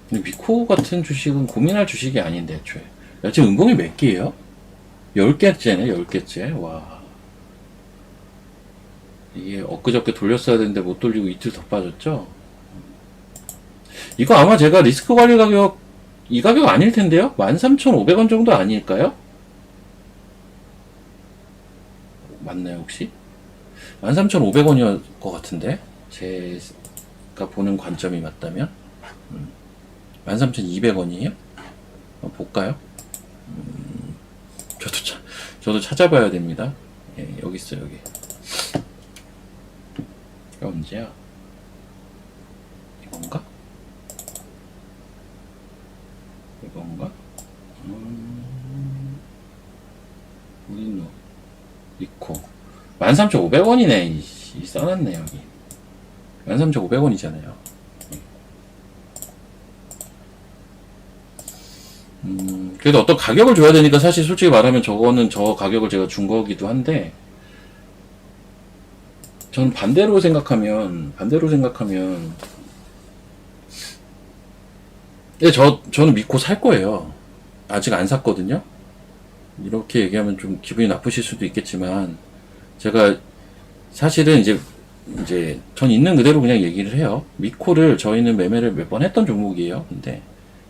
A: 근데 위코 같은 주식은 고민할 주식이 아닌데, 애초에. 야, 지금 은봉이 몇 개예요? 10개째네, 10개째. 와. 이게 엊그저께 돌렸어야 되는데 못 돌리고 이틀 더 빠졌죠? 이거 아마 제가 리스크 관리 가격, 이 가격 아닐 텐데요? 13,500원 정도 아닐까요? 맞나요, 혹시? 13,500원이었을 것 같은데? 제가 보는 관점이 맞다면? 13,200원이에요? 볼까요? 저도 찾아봐야 됩니다. 예, 여기 있어요, 여기. 이거 언제야? 이건가? 어딨노? 리코 13,500원이네. 써놨네 여기. 13,500원이잖아요. 그래도 어떤 가격을 줘야 되니까, 사실 솔직히 말하면 저거는 저 가격을 제가 준 거기도 한데, 저는 반대로 생각하면 예, 저는 믿고 살 거예요. 아직 안 샀거든요. 이렇게 얘기하면 좀 기분이 나쁘실 수도 있겠지만, 제가 사실은 이제 전 있는 그대로 그냥 얘기를 해요. 미코를 저희는 매매를 몇 번 했던 종목이에요. 근데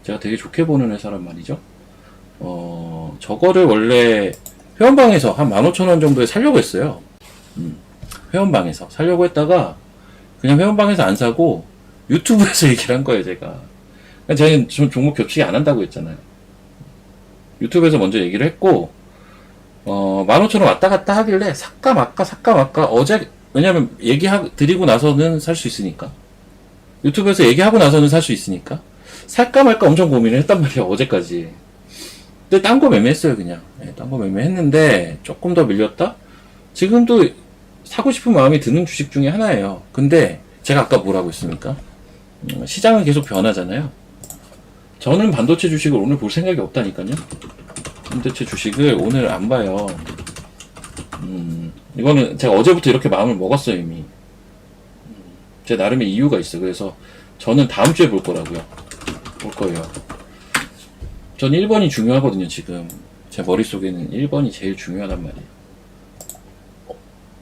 A: 제가 되게 좋게 보는 회사란 말이죠. 저거를 원래 회원방에서 한 15,000원 정도에 살려고 했어요. 회원방에서 살려고 했다가 그냥 회원방에서 안 사고 유튜브에서 얘기를 한 거예요, 제가. 저희는 종목 겹치기 안 한다고 했잖아요. 유튜브에서 먼저 얘기를 했고, 15,000원 왔다 갔다 하길래 살까 말까 어제, 왜냐면 드리고 나서는 살 수 있으니까. 유튜브에서 얘기하고 나서는 살 수 있으니까. 살까 말까 엄청 고민을 했단 말이에요, 어제까지. 근데 딴 거 매매했어요, 그냥. 네, 딴 거 매매했는데 조금 더 밀렸다? 지금도 사고 싶은 마음이 드는 주식 중에 하나예요. 근데 제가 아까 뭐라고 했습니까? 시장은 계속 변하잖아요. 저는 반도체 주식을 오늘 볼 생각이 없다니까요. 반도체 주식을 오늘 안 봐요. 이거는 제가 어제부터 이렇게 마음을 먹었어요, 이미. 제 나름의 이유가 있어요. 그래서 저는 다음 주에 볼 거라고요. 볼 거예요. 전 1번이 중요하거든요, 지금. 제 머릿속에는 1번이 제일 중요하단 말이에요.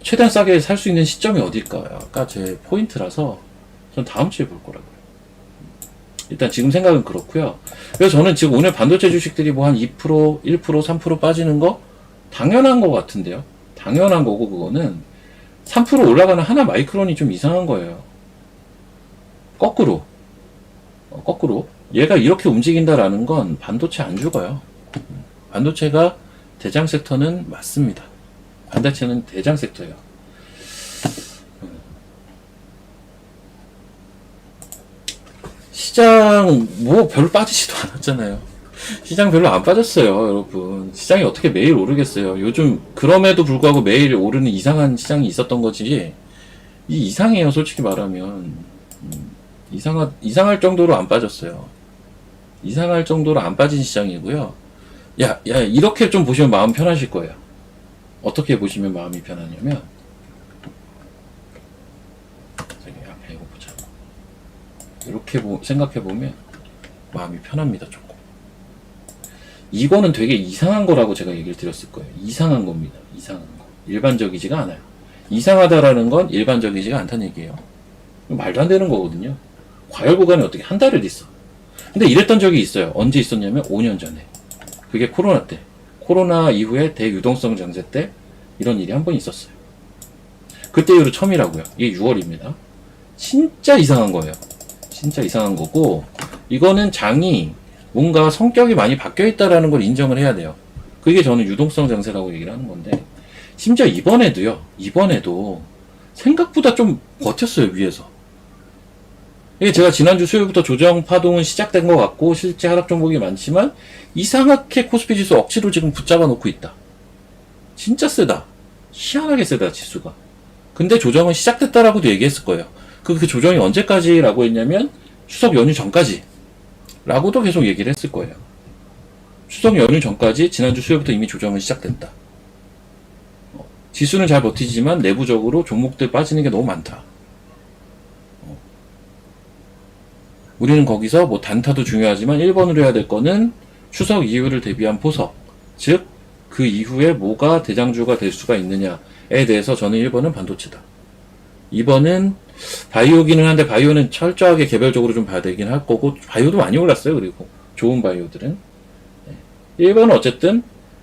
A: 최대한 싸게 살 수 있는 시점이 어딜까가 제 포인트라서 전 다음 주에 볼 거라고요. 일단 지금 생각은 그렇고요. 그래서 저는 지금 오늘 반도체 주식들이 뭐 한 2%, 1%, 3% 빠지는 거 당연한 거 같은데요. 당연한 거고, 그거는 3% 올라가는 하나 마이크론이 좀 이상한 거예요. 거꾸로 얘가 이렇게 움직인다라는 건 반도체 안 죽어요. 반도체가 대장 섹터는 맞습니다. 반도체는 대장 섹터예요. 시장 뭐 별로 빠지지도 않았잖아요. 시장 별로 안 빠졌어요, 여러분. 시장이 어떻게 매일 오르겠어요. 요즘 그럼에도 불구하고 매일 오르는 이상한 시장이 있었던 거지. 이 이상해요, 솔직히 말하면. 이상할 정도로 안 빠졌어요. 이상할 정도로 안 빠진 시장이고요. 야, 이렇게 좀 보시면 마음 편하실 거예요. 어떻게 보시면 마음이 편하냐면, 이거 보자. 이렇게 생각해보면 마음이 편합니다, 조금. 이거는 되게 이상한 거라고 제가 얘기를 드렸을 거예요. 이상한 겁니다. 이상한 거. 일반적이지가 않아요. 이상하다라는 건 일반적이지가 않다는 얘기예요. 말도 안 되는 거거든요. 과열 구간에 어떻게 한 달을 있어. 근데 이랬던 적이 있어요. 언제 있었냐면 5년 전에. 그게 코로나 때. 코로나 이후에 대유동성 장세 때 이런 일이 한 번 있었어요. 그때 이후로 처음이라고요. 이게 6월입니다. 진짜 이상한 거예요. 진짜 이상한 거고, 이거는 장이 뭔가 성격이 많이 바뀌어 있다라는 걸 인정을 해야 돼요. 그게 저는 유동성 장세라고 얘기를 하는 건데, 심지어 이번에도 생각보다 좀 버텼어요, 위에서. 이게 제가 지난주 수요일부터 조정 파동은 시작된 것 같고, 실제 하락 종목이 많지만, 이상하게 코스피 지수 억지로 지금 붙잡아 놓고 있다. 진짜 세다. 희한하게 세다, 지수가. 근데 조정은 시작됐다라고도 얘기했을 거예요. 그 조정이 언제까지라고 했냐면, 추석 연휴 전까지. 라고도 계속 얘기를 했을 거예요. 추석 연휴 전까지 지난주 수요일부터 이미 조정은 시작됐다. 지수는 잘 버티지만 내부적으로 종목들 빠지는 게 너무 많다. 우리는 거기서 뭐 단타도 중요하지만 1번으로 해야 될 거는 추석 이후를 대비한 포석, 즉 그 이후에 뭐가 대장주가 될 수가 있느냐에 대해서 저는 1번은 반도체다. 2번은 바이오기는 한데 바이오는 철저하게 개별적으로 좀 봐야 되긴 할 거고, 바이오도 많이 올랐어요. 그리고 좋은 바이오들은 1번은 어쨌든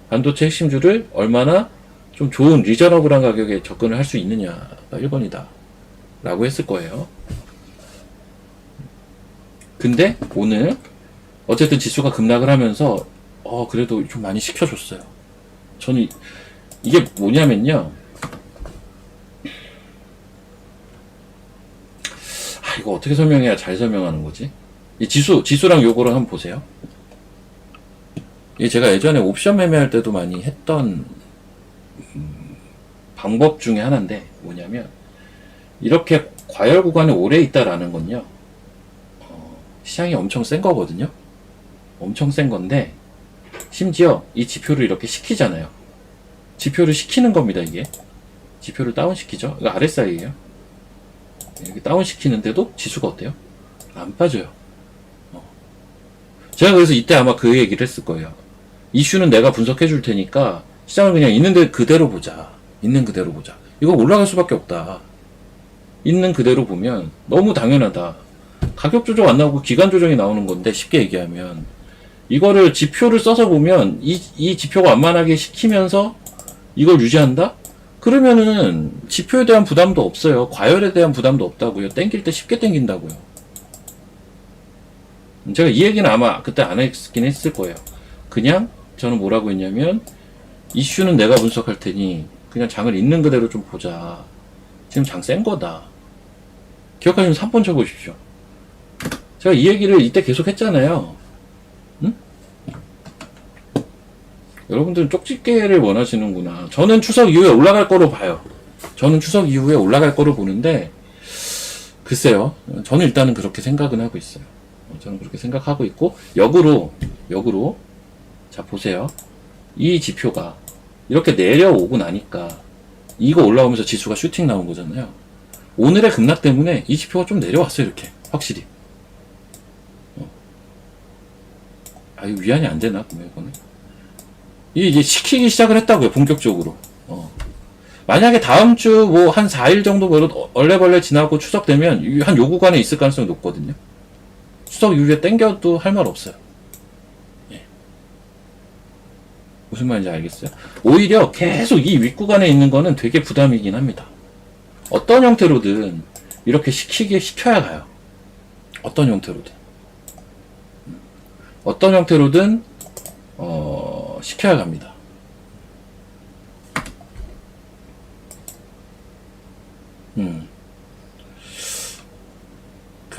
A: 반도체 핵심주를 얼마나 좀 좋은 리저너블한 가격에 접근을 할 수 있느냐가 1번이다 라고 했을 거예요. 근데 오늘 어쨌든 지수가 급락을 하면서 그래도 좀 많이 시켜줬어요. 저는 이게 뭐냐면요, 이거 어떻게 설명해야 잘 설명하는 거지? 이 지수랑 요거를 한번 보세요. 이게 제가 예전에 옵션 매매할 때도 많이 했던 방법 중에 하나인데, 뭐냐면 이렇게 과열 구간에 오래 있다라는 건요, 시장이 엄청 센 거거든요. 엄청 센 건데, 심지어 이 지표를 이렇게 시키잖아요. 지표를 시키는 겁니다. 이게 지표를 다운 시키죠. 이거 RSI예요. 이렇게 다운 시키는데도 지수가 어때요? 안 빠져요. 제가 그래서 이때 아마 그 얘기를 했을 거예요. 이슈는 내가 분석해 줄 테니까 시장을 그냥 있는 그대로 보자. 있는 그대로 보자. 이거 올라갈 수밖에 없다. 있는 그대로 보면 너무 당연하다. 가격 조정 안 나오고 기간 조정이 나오는 건데, 쉽게 얘기하면 이거를 지표를 써서 보면 이 지표가 완만하게 시키면서 이걸 유지한다? 그러면은 지표에 대한 부담도 없어요. 과열에 대한 부담도 없다고요. 땡길 때 쉽게 땡긴다고요. 제가 이 얘기는 아마 그때 안 했긴 했을 거예요. 그냥 저는 뭐라고 했냐면, 이슈는 내가 분석할 테니 그냥 장을 있는 그대로 좀 보자. 지금 장 센 거다. 기억하시면 3번 쳐보십시오. 제가 이 얘기를 이때 계속 했잖아요. 응? 여러분들은 쪽집게를 원하시는구나. 저는 추석 이후에 올라갈 거로 봐요. 저는 추석 이후에 올라갈 거로 보는데, 글쎄요. 저는 일단은 그렇게 생각은 하고 있어요. 저는 그렇게 생각하고 있고, 역으로 자 보세요. 이 지표가 이렇게 내려오고 나니까 이거 올라오면서 지수가 슈팅 나온 거잖아요. 오늘의 급락 때문에 이 지표가 좀 내려왔어요. 이렇게 확실히. 이거 위안이 안 되나? 그러면 이거는 이제 시키기 시작을 했다고요. 본격적으로. 만약에 다음 주 뭐 한 4일 정도 얼레벌레 지나고 추석 되면 한 요 구간에 있을 가능성이 높거든요. 추석 이후에 땡겨도 할 말 없어요. 예. 무슨 말인지 알겠어요? 오히려 계속 이 윗구간에 있는 거는 되게 부담이긴 합니다. 어떤 형태로든 이렇게 시켜야 가요. 어떤 형태로든 시켜야 갑니다.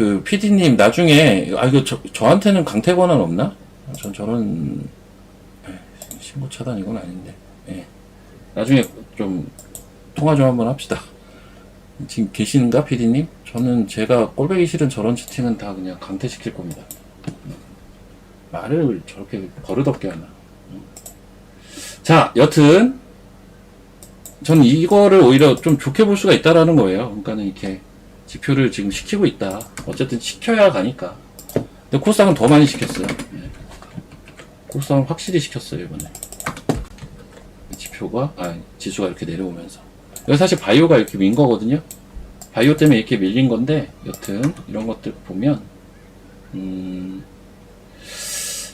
A: 그 PD님 나중에 이거 저한테는 강퇴 권한 없나? 전 저런 신고 차단 이건 아닌데. 예. 나중에 좀 통화 좀 한번 합시다. 지금 계시는가 PD님? 저는 제가 꼴보기 싫은 저런 채팅은 다 그냥 강퇴시킬 겁니다. 말을 저렇게 버릇없게 하나. 자, 여튼 저는 이거를 오히려 좀 좋게 볼 수가 있다라는 거예요. 그러니까는 이렇게 지표를 지금 시키고 있다. 어쨌든 시켜야 가니까. 근데 코스닥은 더 많이 시켰어요. 네. 코스닥은 확실히 시켰어요, 이번에. 지수가 이렇게 내려오면서. 여기 사실 바이오가 이렇게 민 거거든요. 바이오 때문에 이렇게 밀린 건데, 여튼, 이런 것들 보면,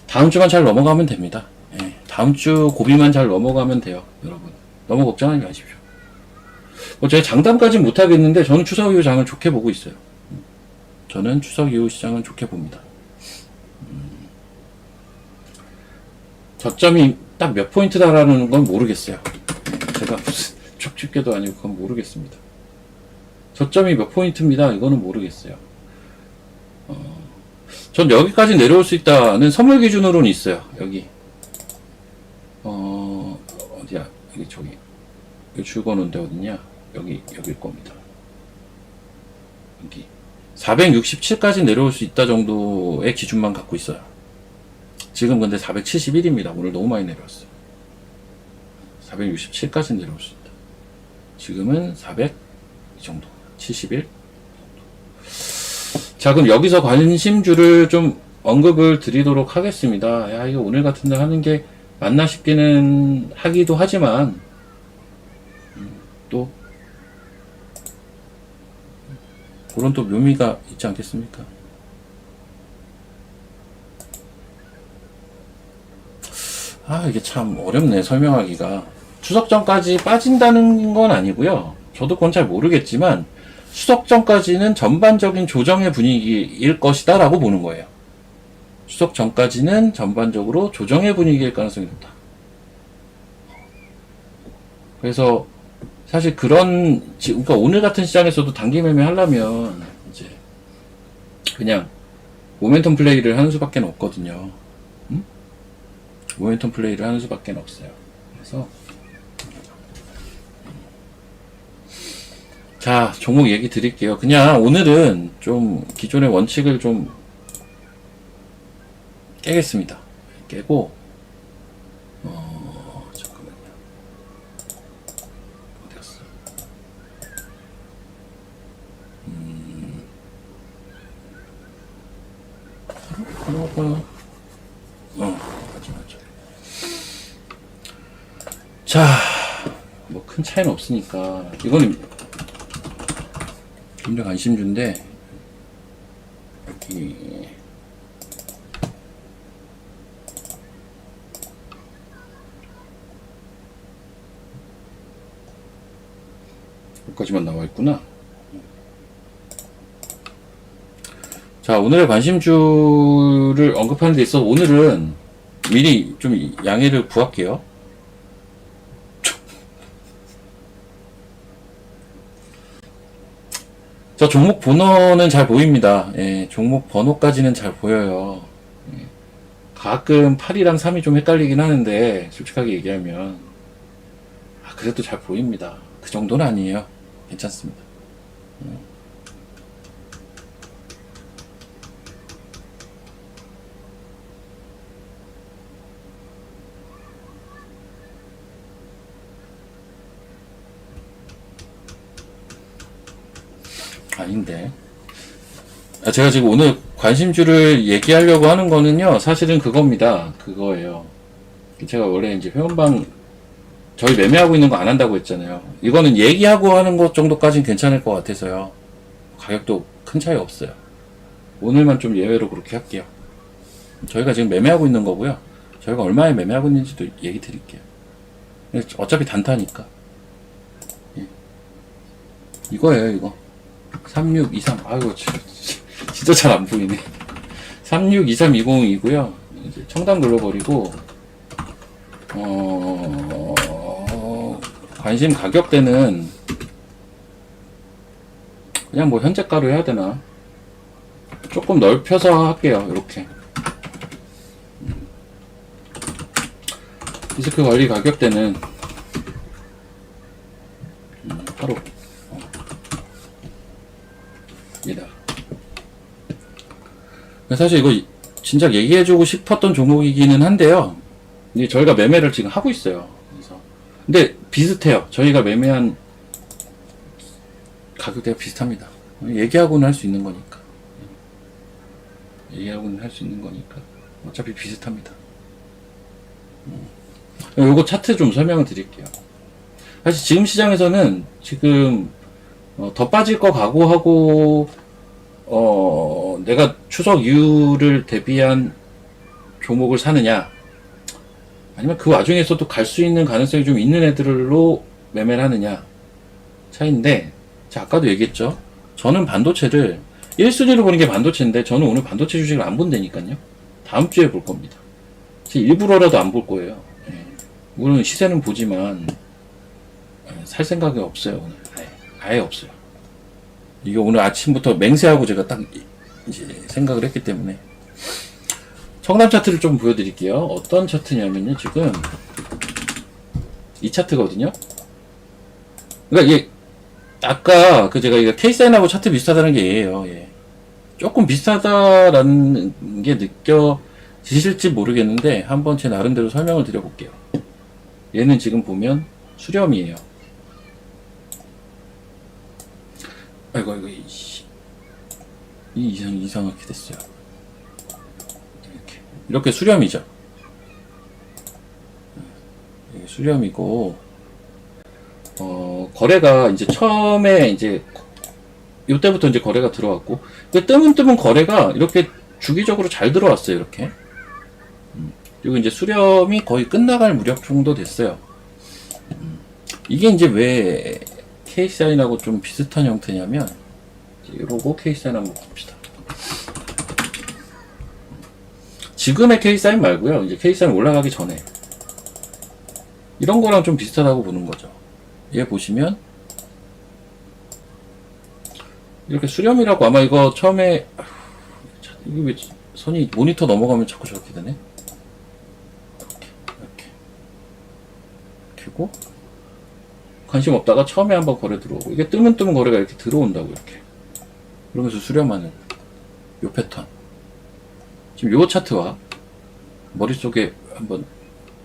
A: 다음 주만 잘 넘어가면 됩니다. 예, 다음 주 고비만 잘 넘어가면 돼요, 여러분. 너무 걱정하지 마십시오. 제가 장담까지 못하겠는데, 저는 추석 이후 장을 좋게 보고 있어요. 저는 추석 이후 시장은 좋게 봅니다. 저점이 딱 몇 포인트다라는 건 모르겠어요. 제가 무슨 촉집게도 아니고 그건 모르겠습니다. 저점이 몇 포인트입니다. 이거는 모르겠어요. 전 여기까지 내려올 수 있다는 선물 기준으로는 있어요. 여기. 어디야? 저기. 출근원데 어디냐? 여기일 겁니다. 여기. 467까지 내려올 수 있다 정도의 기준만 갖고 있어요. 지금 근데 471입니다. 오늘 너무 많이 내려왔어요. 467까지 내려올 수 있다. 지금은 400, 이 정도. 71. 자, 그럼 여기서 관심주를 좀 언급을 드리도록 하겠습니다. 야, 이거 오늘 같은 날 하는 게 맞나 싶기는 하기도 하지만, 또, 그런 또 묘미가 있지 않겠습니까? 이게 참 어렵네, 설명하기가. 추석 전까지 빠진다는 건 아니고요. 저도 그건 잘 모르겠지만, 추석 전까지는 전반적인 조정의 분위기일 것이다 라고 보는 거예요. 추석 전까지는 전반적으로 조정의 분위기일 가능성이 높다. 그래서 사실 그러니까 오늘 같은 시장에서도 단기 매매 하려면 이제 그냥 모멘텀 플레이를 하는 수밖에 없거든요. 모멘텀 플레이를 하는 수밖에 없어요. 그래서 자, 종목 얘기 드릴게요. 그냥 오늘은 좀 기존의 원칙을 좀 깨겠습니다. 깨고, 잠깐만요. 어디 갔어? 맞아. 자, 뭐 큰 차이는 없으니까. 이거는 굉장히 관심주인데, 여기, 여기까지만 나와 있구나. 자, 오늘의 관심주를 언급하는 데 있어서 오늘은 미리 좀 양해를 구할게요. 저 종목 번호는 잘 보입니다. 예, 종목 번호까지는 잘 보여요. 예, 가끔 8이랑 3이 좀 헷갈리긴 하는데, 솔직하게 얘기하면. 그래도 잘 보입니다. 그 정도는 아니에요. 괜찮습니다. 아닌데. 제가 지금 오늘 관심주를 얘기하려고 하는 거는요, 사실은 그겁니다. 그거예요. 제가 원래 이제 회원방, 저희 매매하고 있는 거 안 한다고 했잖아요. 이거는 얘기하고 하는 것 정도까지는 괜찮을 것 같아서요. 가격도 큰 차이 없어요. 오늘만 좀 예외로 그렇게 할게요. 저희가 지금 매매하고 있는 거고요. 저희가 얼마에 매매하고 있는지도 얘기 드릴게요. 어차피 단타니까. 예. 이거예요, 이거. 3623. 아이고, 진짜 잘 안 보이네. 362320이고요. 이제 청단 눌러버리고, 관심 가격대는 그냥 뭐 현재가로 해야 되나? 조금 넓혀서 할게요. 이렇게 리스크 관리 가격대는 바로 입니다. 사실 이거 진작 얘기해주고 싶었던 종목이기는 한데요. 이제 저희가 매매를 지금 하고 있어요. 그래서 근데 비슷해요. 저희가 매매한 가격대가 비슷합니다. 얘기하고는 할 수 있는 거니까. 얘기하고는 할 수 있는 거니까. 어차피 비슷합니다. 요거 차트 좀 설명을 드릴게요. 사실 지금 시장에서는 지금 더 빠질 거 각오하고 내가 추석 이후를 대비한 종목을 사느냐, 아니면 그 와중에서도 갈 수 있는 가능성이 좀 있는 애들로 매매를 하느냐 차이인데, 제가 아까도 얘기했죠. 저는 반도체를 1순위로 보는 게 반도체인데, 저는 오늘 반도체 주식을 안 본다니까요. 다음 주에 볼 겁니다. 일부러라도 안 볼 거예요. 물론 시세는 보지만 살 생각이 없어요. 오늘 아예 없어요. 이게 오늘 아침부터 맹세하고 제가 딱 이제 생각을 했기 때문에. 청남 차트를 좀 보여드릴게요. 어떤 차트냐면요, 지금 이 차트거든요. 그러니까 이게 아까 제가 이거 K사인하고 차트 비슷하다는 게 얘예요. 예. 조금 비슷하다라는 게 느껴지실지 모르겠는데 한번 제 나름대로 설명을 드려볼게요. 얘는 지금 보면 수렴이에요. 아이고 이상하게 됐어요. 이렇게 수렴이죠. 이게 수렴이고, 거래가 이제 처음에 이제 요때부터 이제 거래가 들어왔고, 뜨문뜨문 거래가 이렇게 주기적으로 잘 들어왔어요. 이렇게. 그리고 이제 수렴이 거의 끝나갈 무렵 정도 됐어요. 이게 이제 왜 K사인하고 좀 비슷한 형태냐면, 요거 K사인 한번 봅시다. 지금의 K사인 말고요. 이제 K사인 올라가기 전에. 이런 거랑 좀 비슷하다고 보는 거죠. 얘 보시면, 이렇게 수렴이라고, 아마 이거 처음에, 이게 왜 선이 모니터 넘어가면 자꾸 저렇게 되네? 이렇게. 켜고, 관심 없다가 처음에 한번 거래 들어오고, 이게 뜨문뜨문 거래가 이렇게 들어온다고, 이렇게. 그러면서 수렴하는 요 패턴. 지금 요 차트와 머릿속에 한번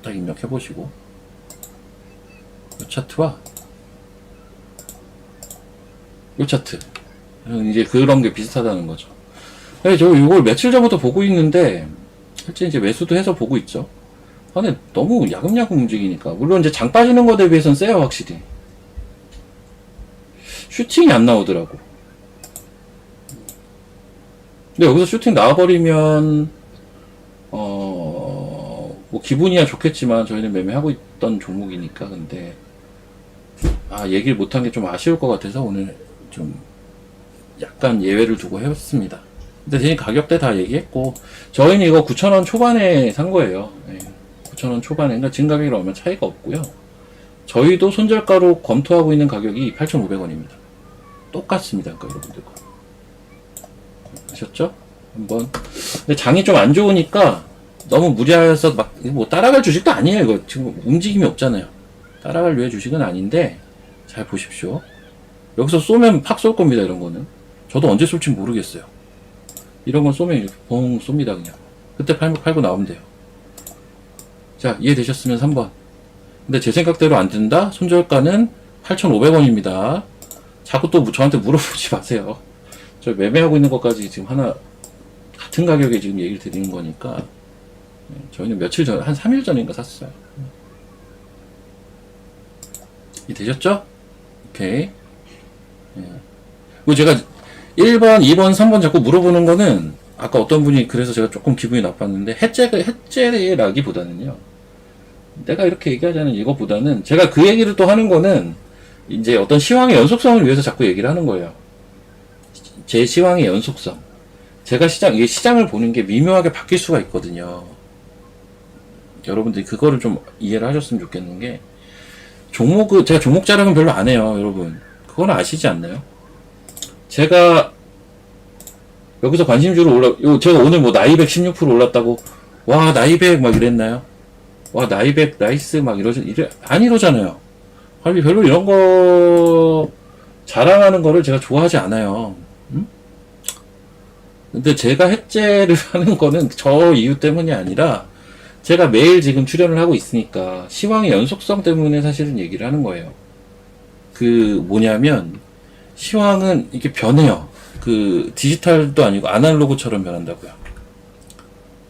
A: 딱 입력해 보시고, 요 차트와 요 차트, 이제 그런 게 비슷하다는 거죠. 네, 저 이걸 며칠 전부터 보고 있는데 실제 이제 매수도 해서 보고 있죠. 근데 너무 야금야금 움직이니까, 물론 이제 장 빠지는 거에 비해서는 세요. 확실히 슈팅이 안 나오더라고. 근데 여기서 슈팅 나와버리면 뭐 기분이야 좋겠지만 저희는 매매하고 있던 종목이니까. 근데 얘기를 못한 게 좀 아쉬울 것 같아서 오늘 좀 약간 예외를 두고 했습니다. 근데 대신 가격대 다 얘기했고, 저희는 이거 9,000원 초반에 산 거예요. 9,000원 초반에. 그러니까 지금 가격이랑 얼마 차이가 없고요. 저희도 손절가로 검토하고 있는 가격이 8,500원입니다. 똑같습니다. 그러니까 여러분들과. 아셨죠? 한번. 근데 장이 좀 안 좋으니까 너무 무리해서 막 뭐 따라갈 주식도 아니에요. 이거 지금 움직임이 없잖아요. 따라갈 류의 주식은 아닌데, 잘 보십시오. 여기서 쏘면 팍 쏠 겁니다. 이런 거는 저도 언제 쏠지 모르겠어요. 이런 건 쏘면 이렇게 봉 쏩니다. 그냥 그때 팔고 나오면 돼요. 자, 이해되셨으면 3번. 근데 제 생각대로 안 된다? 손절가는 8,500원입니다. 자꾸 또 저한테 물어보지 마세요. 저 매매하고 있는 것까지 지금 하나 같은 가격에 지금 얘기를 드리는 거니까. 저희는 며칠 전, 한 3일 전인가 샀어요. 이해되셨죠? 오케이. 그리고 제가 1번, 2번, 3번 자꾸 물어보는 거는, 아까 어떤 분이 그래서 제가 조금 기분이 나빴는데, 해째라기보다는요, 내가 이렇게 얘기하자는 이거보다는, 제가 그 얘기를 또 하는 거는 이제 어떤 시황의 연속성을 위해서 자꾸 얘기를 하는 거예요. 제 시황의 연속성. 제가 이게 시장을 보는 게 미묘하게 바뀔 수가 있거든요. 여러분들이 그거를 좀 이해를 하셨으면 좋겠는 게, 제가 종목 자랑은 별로 안 해요, 여러분. 그건 아시지 않나요? 제가 여기서 관심주로 제가 오늘 뭐 나이백 16% 올랐다고, 와, 나이백 막 이랬나요? 와, 나이백 나이스 막 안 이러잖아요. 아니, 별로 이런 거 자랑하는 거를 제가 좋아하지 않아요. 음? 근데 제가 해제를 하는 거는 저 이유 때문이 아니라 제가 매일 지금 출연을 하고 있으니까 시황의 연속성 때문에 사실은 얘기를 하는 거예요. 그 뭐냐면 시황은 이게 변해요. 그 디지털도 아니고 아날로그처럼 변한다고요.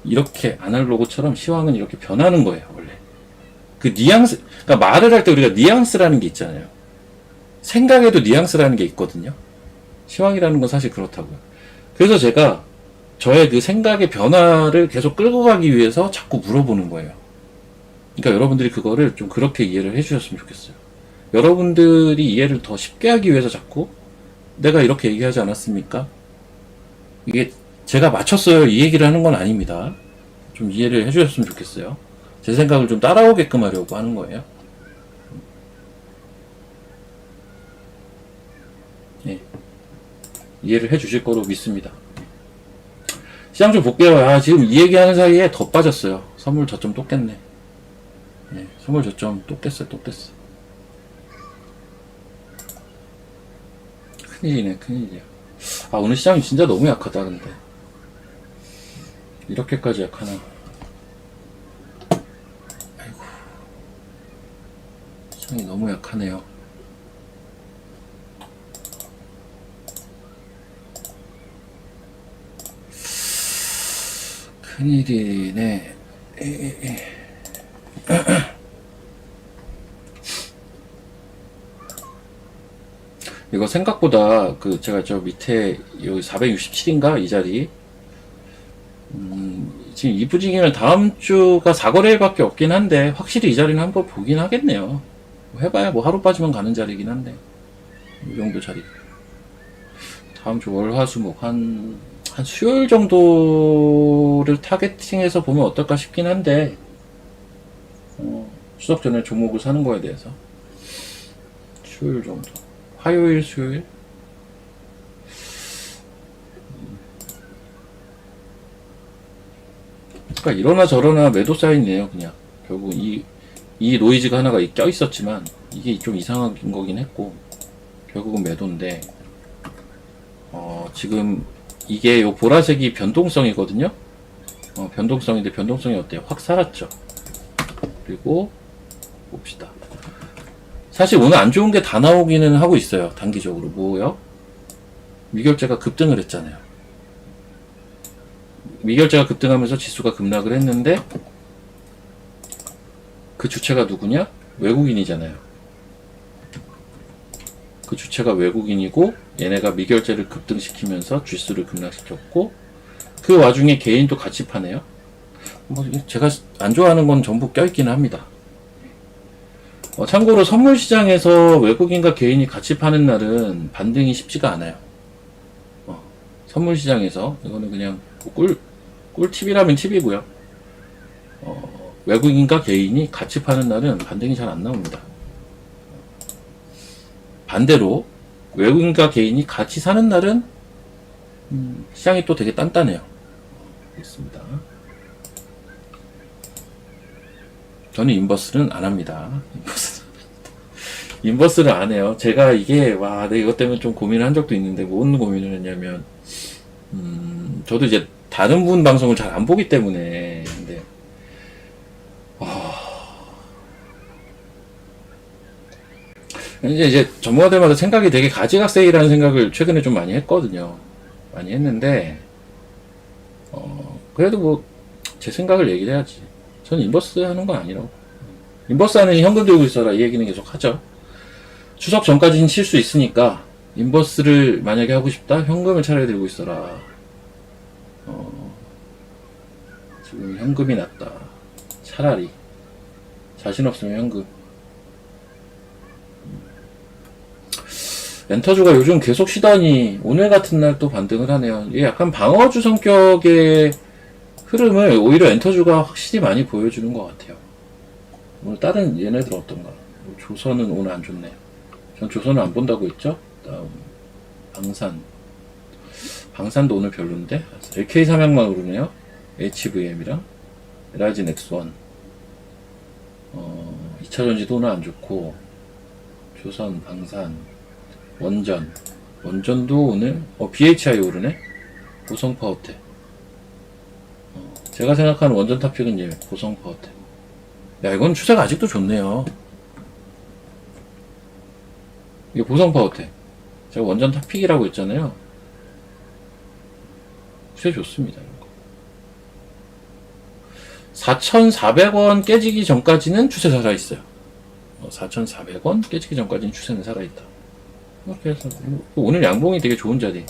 A: 이렇게 아날로그처럼 시황은 이렇게 변하는 거예요, 원래. 그 뉘앙스, 그러니까 말을 할 때 우리가 뉘앙스라는 게 있잖아요. 생각에도 뉘앙스라는 게 있거든요. 시황이라는 건 사실 그렇다고요. 그래서 제가 저의 그 생각의 변화를 계속 끌고 가기 위해서 자꾸 물어보는 거예요. 그러니까 여러분들이 그거를 좀 그렇게 이해를 해주셨으면 좋겠어요. 여러분들이 이해를 더 쉽게 하기 위해서 자꾸 내가 이렇게 얘기하지 않았습니까? 이게 제가 맞췄어요 이 얘기를 하는 건 아닙니다. 좀 이해를 해주셨으면 좋겠어요. 제 생각을 좀 따라오게끔 하려고 하는 거예요. 네. 이해를 해주실 거로 믿습니다. 시장 좀 볼게요. 아, 지금 이 얘기하는 사이에 더 빠졌어요. 선물 저점 또 깼네. 네, 선물 저점 또 깼어요. 또 깼어. 큰일이네, 큰일이야. 아, 오늘 시장이 진짜 너무 약하다, 근데. 이렇게까지 약하나. 아이고. 시장이 너무 약하네요. 큰일이네. 이거 생각보다 그 제가 저 밑에 여기 467인가 이 자리 지금 이 부진기는 다음 주가 4거래일밖에 없긴 한데 확실히 이 자리는 한번 보긴 하겠네요. 뭐 해봐야 뭐 하루 빠지면 가는 자리긴 한데 이 정도 자리 다음 주 월, 화, 수, 목 한 수요일 정도를 타겟팅해서 보면 어떨까 싶긴 한데 추석 전에 종목을 사는 거에 대해서 수요일 정도 화요일, 수요일 그러니까 이러나 저러나 매도 사인이에요. 그냥 결국 이 노이즈가 하나가 껴 있었지만 이게 좀 이상한 거긴 했고 결국은 매도인데 지금 이게 요 보라색이 변동성이거든요. 변동성인데 변동성이 어때요? 확 살았죠. 그리고 봅시다. 사실 오늘 안 좋은 게 다 나오기는 하고 있어요. 단기적으로 뭐요? 미결제가 급등을 했잖아요. 미결제가 급등하면서 지수가 급락을 했는데 그 주체가 누구냐? 외국인이잖아요. 그 주체가 외국인이고 얘네가 미결제를 급등시키면서 지수를 급락시켰고 그 와중에 개인도 같이 파네요. 뭐 제가 안 좋아하는 건 전부 껴있기는 합니다. 참고로 선물 시장에서 외국인과 개인이 같이 파는 날은 반등이 쉽지가 않아요. 선물 시장에서 이거는 그냥 꿀팁이라면 팁이고요. 외국인과 개인이 같이 파는 날은 반등이 잘 안 나옵니다. 반대로 외국인과 개인이 같이 사는 날은 시장이 또 되게 단단해요. 있습니다. 저는 인버스는 안 합니다. 인버스를 안 해요. 제가 이게 내가 이것 때문에 좀 고민을 한 적도 있는데 뭔 고민을 했냐면 저도 이제 다른 분 방송을 잘 안 보기 때문에 근데 이제 전문가들마다 생각이 되게 가지각색이라는 생각을 최근에 좀 많이 했거든요. 많이 했는데 그래도 뭐 제 생각을 얘기를 해야지. 저는 인버스 하는 건 아니라고. 인버스 하는 현금 들고 있어라 이 얘기는 계속 하죠. 추석 전까지는 칠 수 있으니까 인버스를 만약에 하고 싶다 현금을 차라리 들고 있어라. 지금 현금이 낫다. 차라리 자신 없으면 현금. 엔터주가 요즘 계속 쉬다니 오늘 같은 날 또 반등을 하네요. 이게 약간 방어주 성격의 흐름을 오히려 엔터주가 확실히 많이 보여주는 것 같아요. 오늘 다른 얘네들 어떤가? 조선은 오늘 안 좋네. 전 조선은 안 본다고 했죠? 다음 방산. 방산도 오늘 별론데 LK 삼양만 오르네요. HVM이랑 라이젠 X1 2차전지도 오늘 안 좋고 조선, 방산, 원전도 오늘 BHI 오르네. 고성파워텍 제가 생각하는 원전 탑픽은 얘 고성파워텍. 야 이건 추세가 아직도 좋네요. 이게 고성파워텍 제가 원전 탑픽이라고 했잖아요. 추세 좋습니다. 4,400원 깨지기 전까지는 추세 살아있어요. 4,400원 깨지기 전까지는 추세는 살아있다. 그래서 오늘 양봉이 되게 좋은 자리.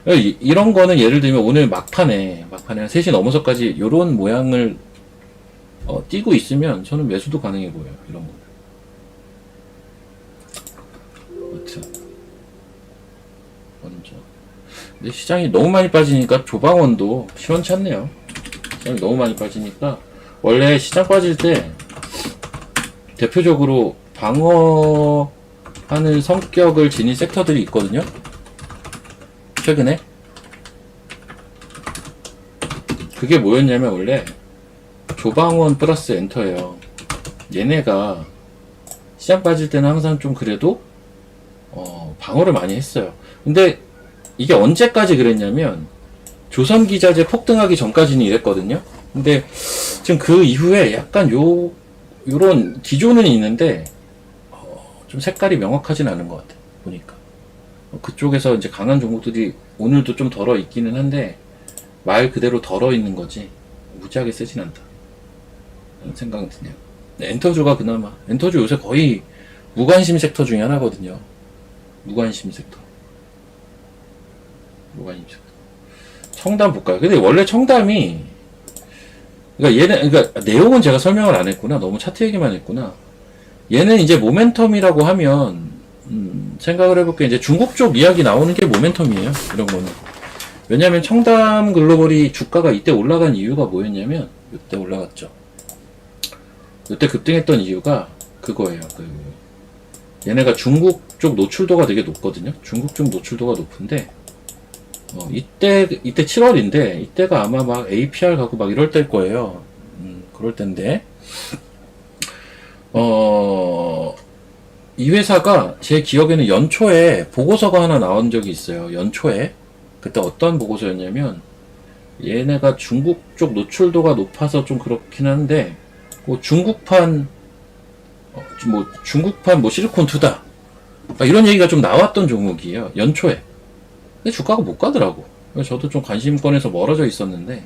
A: 이런 거는 예를 들면 오늘 막판에 한 3시 넘어서까지 이런 모양을 띄고 있으면 저는 매수도 가능해 보여요. 이런 거. 아무튼 먼저 근데 시장이 너무 많이 빠지니까 조방원도 시원치 않네요. 시장이 너무 많이 빠지니까 원래 시장 빠질 때 대표적으로 방어하는 성격을 지닌 섹터들이 있거든요. 최근에 그게 뭐였냐면 원래 조방원 플러스 엔터예요. 얘네가 시장 빠질 때는 항상 좀 그래도 방어를 많이 했어요. 근데 이게 언제까지 그랬냐면 조선기자재 폭등하기 전까지는 이랬거든요. 근데 지금 그 이후에 약간 요런 기조는 있는데 좀 색깔이 명확하진 않은 것 같아요. 보니까 그쪽에서 이제 강한 종목들이 오늘도 좀 덜어 있기는 한데 말 그대로 덜어 있는 거지 무지하게 세진 않다 이런 생각이 드네요. 엔터주가 그나마 엔터주 요새 거의 무관심 섹터 중에 하나거든요. 무관심 섹터. 청담 볼까요? 근데 원래 청담이 그러니까 내용은 제가 설명을 안 했구나. 너무 차트 얘기만 했구나. 얘는 이제 모멘텀이라고 하면 생각을 해볼게. 이제 중국 쪽 이야기 나오는 게 모멘텀이에요. 이런 거는. 왜냐면 청담 글로벌이 주가가 이때 올라간 이유가 뭐였냐면 이때 올라갔죠. 이때 급등했던 이유가 그거예요. 얘네가 중국 쪽 노출도가 되게 높거든요. 중국 쪽 노출도가 높은데 이때 7월인데 이때가 아마 막 APR 가고 막 이럴 때일 거예요. 그럴 때인데 이 회사가 제 기억에는 연초에 보고서가 하나 나온 적이 있어요. 연초에 그때 어떤 보고서였냐면 얘네가 중국 쪽 노출도가 높아서 좀 그렇긴 한데 중국판 실리콘2다 이런 얘기가 좀 나왔던 종목이에요. 연초에. 근데 주가가 못 가더라고. 그래서 저도 좀 관심권에서 멀어져 있었는데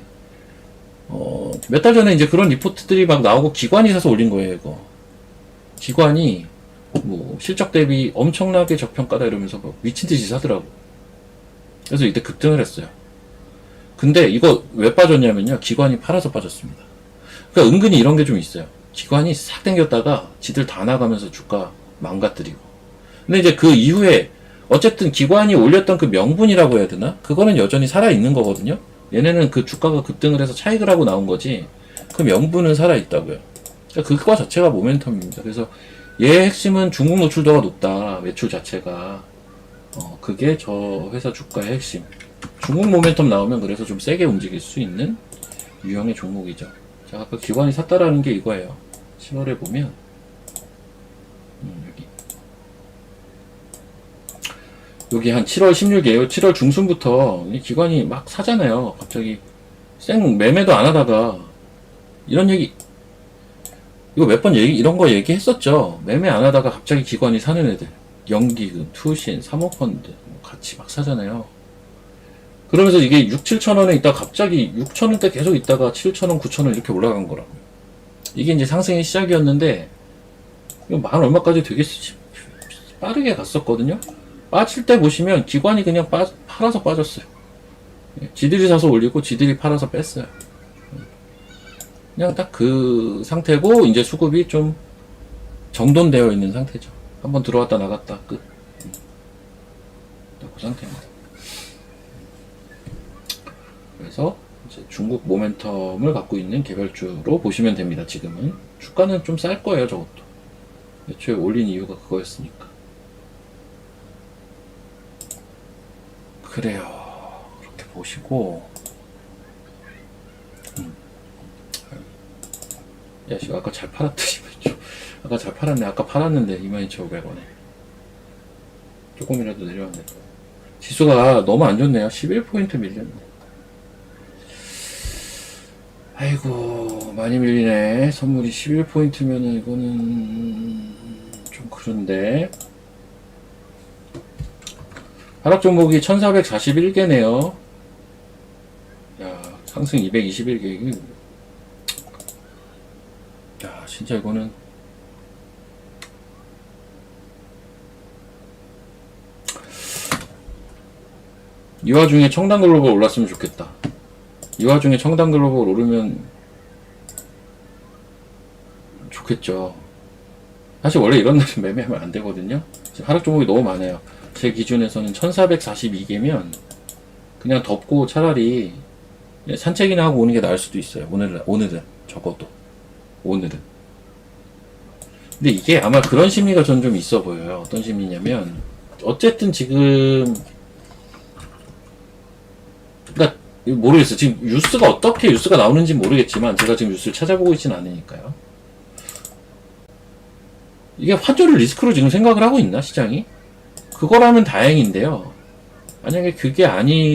A: 몇 달 전에 이제 그런 리포트들이 막 나오고 기관이 사서 올린 거예요. 이거 기관이 실적 대비 엄청나게 저평가다 이러면서 미친듯이 사더라고. 그래서 이때 급등을 했어요. 근데 이거 왜 빠졌냐면요, 기관이 팔아서 빠졌습니다. 그러니까 은근히 이런 게 좀 있어요. 기관이 싹 당겼다가 지들 다 나가면서 주가 망가뜨리고. 근데 이제 그 이후에 어쨌든 기관이 올렸던 그 명분이라고 해야 되나? 그거는 여전히 살아있는 거거든요. 얘네는 그 주가가 급등을 해서 차익을 하고 나온 거지 그 명분은 살아있다고요. 그러니까 그거 자체가 모멘텀입니다. 그래서 얘의 핵심은 중국 노출도가 높다. 매출 자체가 그게 저 회사 주가의 핵심. 중국 모멘텀 나오면 그래서 좀 세게 움직일 수 있는 유형의 종목이죠. 자, 아까 기관이 샀다라는 게 이거예요. 7월에 보면 여기 한 7월 16일이에요. 7월 중순부터 기관이 막 사잖아요. 갑자기 생 매매도 안 하다가 이런 얘기 이거 몇 번 이런 거 얘기했었죠. 매매 안 하다가 갑자기 기관이 사는 애들 연기금, 투신, 사모펀드 같이 막 사잖아요. 그러면서 이게 6, 7천원에 있다가 갑자기 6천원대 계속 있다가 7천원, 9천원 이렇게 올라간 거라고요. 이게 이제 상승의 시작이었는데 이거 만 얼마까지 되게 빠르게 갔었거든요. 빠질 때 보시면 기관이 그냥 팔아서 빠졌어요. 지들이 사서 올리고 지들이 팔아서 뺐어요. 그냥 딱 그 상태고 이제 수급이 좀 정돈되어 있는 상태죠. 한번 들어왔다 나갔다 끝. 딱 그 상태입니다. 그래서 이제 중국 모멘텀을 갖고 있는 개별주로 보시면 됩니다. 지금은 주가는 좀 쌀 거예요. 저것도 애초에 올린 이유가 그거였으니까. 그래요. 보시고, 야, 씨, 아까 잘 팔았더니, 아까 잘 팔았네. 아까 팔았는데, 22,500원에. 조금이라도 내려왔네. 지수가 너무 안 좋네요. 11포인트 밀렸네. 아이고, 많이 밀리네. 선물이 11포인트면은, 이거는, 좀 그런데. 하락 종목이 1441개네요. 야, 상승 221개. 야, 진짜 이거는 이 와중에 청담글로벌 올랐으면 좋겠다. 이 와중에 청담글로벌 오르면 좋겠죠. 사실 원래 이런 날은 매매하면 안 되거든요. 지금 하락 종목이 너무 많아요. 제 기준에서는 1442개면 그냥 덮고 차라리 산책이나 하고 오는 게 나을 수도 있어요. 오늘은 적어도 오늘은. 근데 이게 아마 그런 심리가 전 좀 있어 보여요. 어떤 심리냐면 어쨌든 지금 그러니까 모르겠어요. 지금 뉴스가 어떻게 뉴스가 나오는지 모르겠지만 제가 지금 뉴스를 찾아보고 있지는 않으니까요. 이게 환율을 리스크로 지금 생각을 하고 있나 시장이? 그거라면 다행인데요. 만약에 그게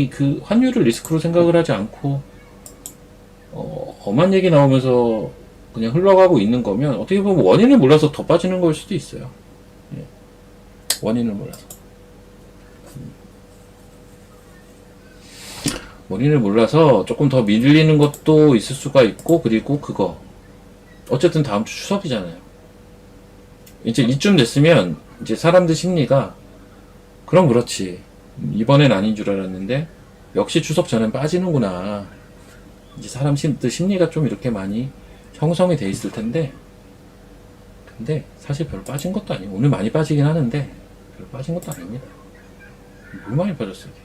A: 그 환율을 리스크로 생각을 하지 않고 엄한 얘기 나오면서 그냥 흘러가고 있는 거면 어떻게 보면 원인을 몰라서 더 빠지는 걸 수도 있어요. 예. 원인을 몰라서. 원인을 몰라서 조금 더 밀리는 것도 있을 수가 있고, 그리고 그거. 어쨌든 다음 주 추석이잖아요. 이제 이쯤 됐으면 이제 사람들 심리가 그럼 그렇지. 이번엔 아닌 줄 알았는데 역시 추석 전엔 빠지는구나. 이제 사람들 심리가 좀 이렇게 많이 형성이 돼 있을 텐데, 근데 사실 별로 빠진 것도 아니에요. 오늘 많이 빠지긴 하는데 별로 빠진 것도 아닙니다. 뭘 많이 빠졌어 이게.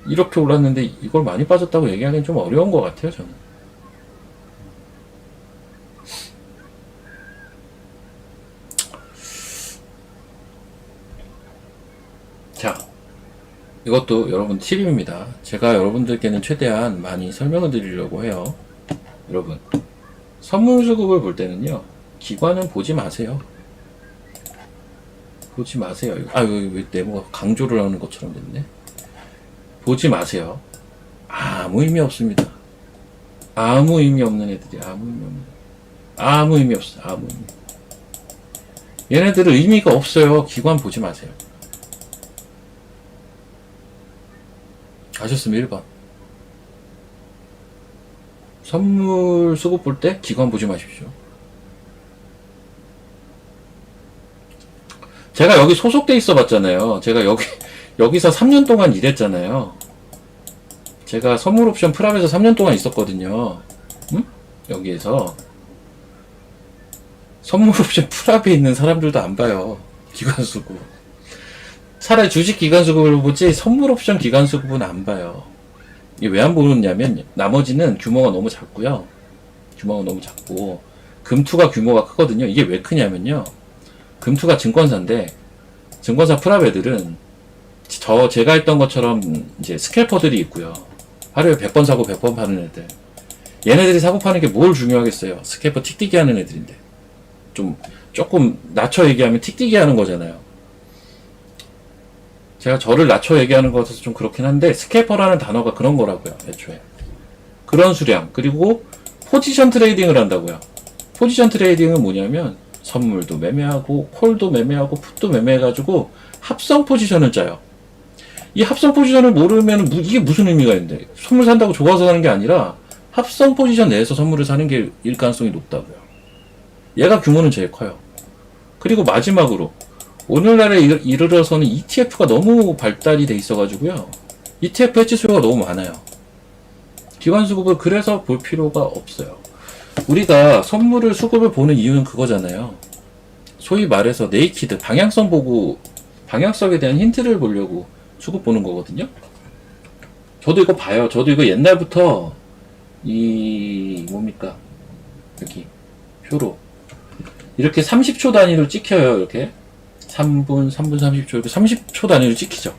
A: 이렇게 올랐는데 이걸 많이 빠졌다고 얘기하기는 좀 어려운 것 같아요, 저는. 자, 이것도 여러분 팁입니다. 제가 여러분들께는 최대한 많이 설명을 드리려고 해요. 여러분, 선물 수급을 볼 때는요, 기관은 보지 마세요. 보지 마세요. 아유, 왜 네모가 강조를 하는 것처럼 됐네. 보지 마세요. 아무 의미 없습니다. 아무 의미 없는 애들이 아무 의미 없어. 아무 의미. 얘네들은 의미가 없어요. 기관 보지 마세요. 아셨으면 1번. 선물 수급 볼 때 기관 보지 마십시오. 제가 여기 소속돼 있어 봤잖아요. 제가 여기서 3년 동안 일했잖아요. 제가 선물 옵션 프랍에서 3년 동안 있었거든요. 응? 여기에서. 선물 옵션 프랍에 있는 사람들도 안 봐요. 기관 수급. 차라리 주식 기관 수급을 보지 선물 옵션 기관 수급은 안 봐요. 이게 왜 안 보느냐면 나머지는 규모가 너무 작고요. 규모가 너무 작고 금투가 규모가 크거든요. 이게 왜 크냐면요. 금투가 증권사인데 증권사 프랍 애들은 제가 했던 것처럼 이제 스캘퍼들이 있고요. 하루에 100번 사고 100번 파는 애들. 얘네들이 사고 파는 게 뭘 중요하겠어요. 스캘퍼 틱틱이 하는 애들인데. 조금 낮춰 얘기하면 틱틱이 하는 거잖아요. 제가 저를 낮춰 얘기하는 것 같아서 좀 그렇긴 한데 스캘퍼라는 단어가 그런 거라고요. 애초에. 그런 수량. 그리고 포지션 트레이딩을 한다고요. 포지션 트레이딩은 뭐냐면 선물도 매매하고 콜도 매매하고 풋도 매매해가지고 합성 포지션을 짜요. 이 합성 포지션을 모르면 이게 무슨 의미가 있는데 선물 산다고 좋아서 사는 게 아니라 합성 포지션 내에서 선물을 사는 게 일 가능성이 높다고요. 얘가 규모는 제일 커요. 그리고 마지막으로 오늘날에 이르러서는 ETF가 너무 발달이 돼 있어가지고요. ETF 해지 수요가 너무 많아요. 기관 수급을 그래서 볼 필요가 없어요. 우리가 선물을 수급을 보는 이유는 그거잖아요. 소위 말해서 네이키드 방향성 보고 방향성에 대한 힌트를 보려고 수급 보는 거거든요. 저도 이거 봐요. 저도 이거 옛날부터 뭡니까 여기 표로 이렇게 30초 단위로 찍혀요. 이렇게 3분, 3분 30초, 이렇게 30초 단위로 찍히죠.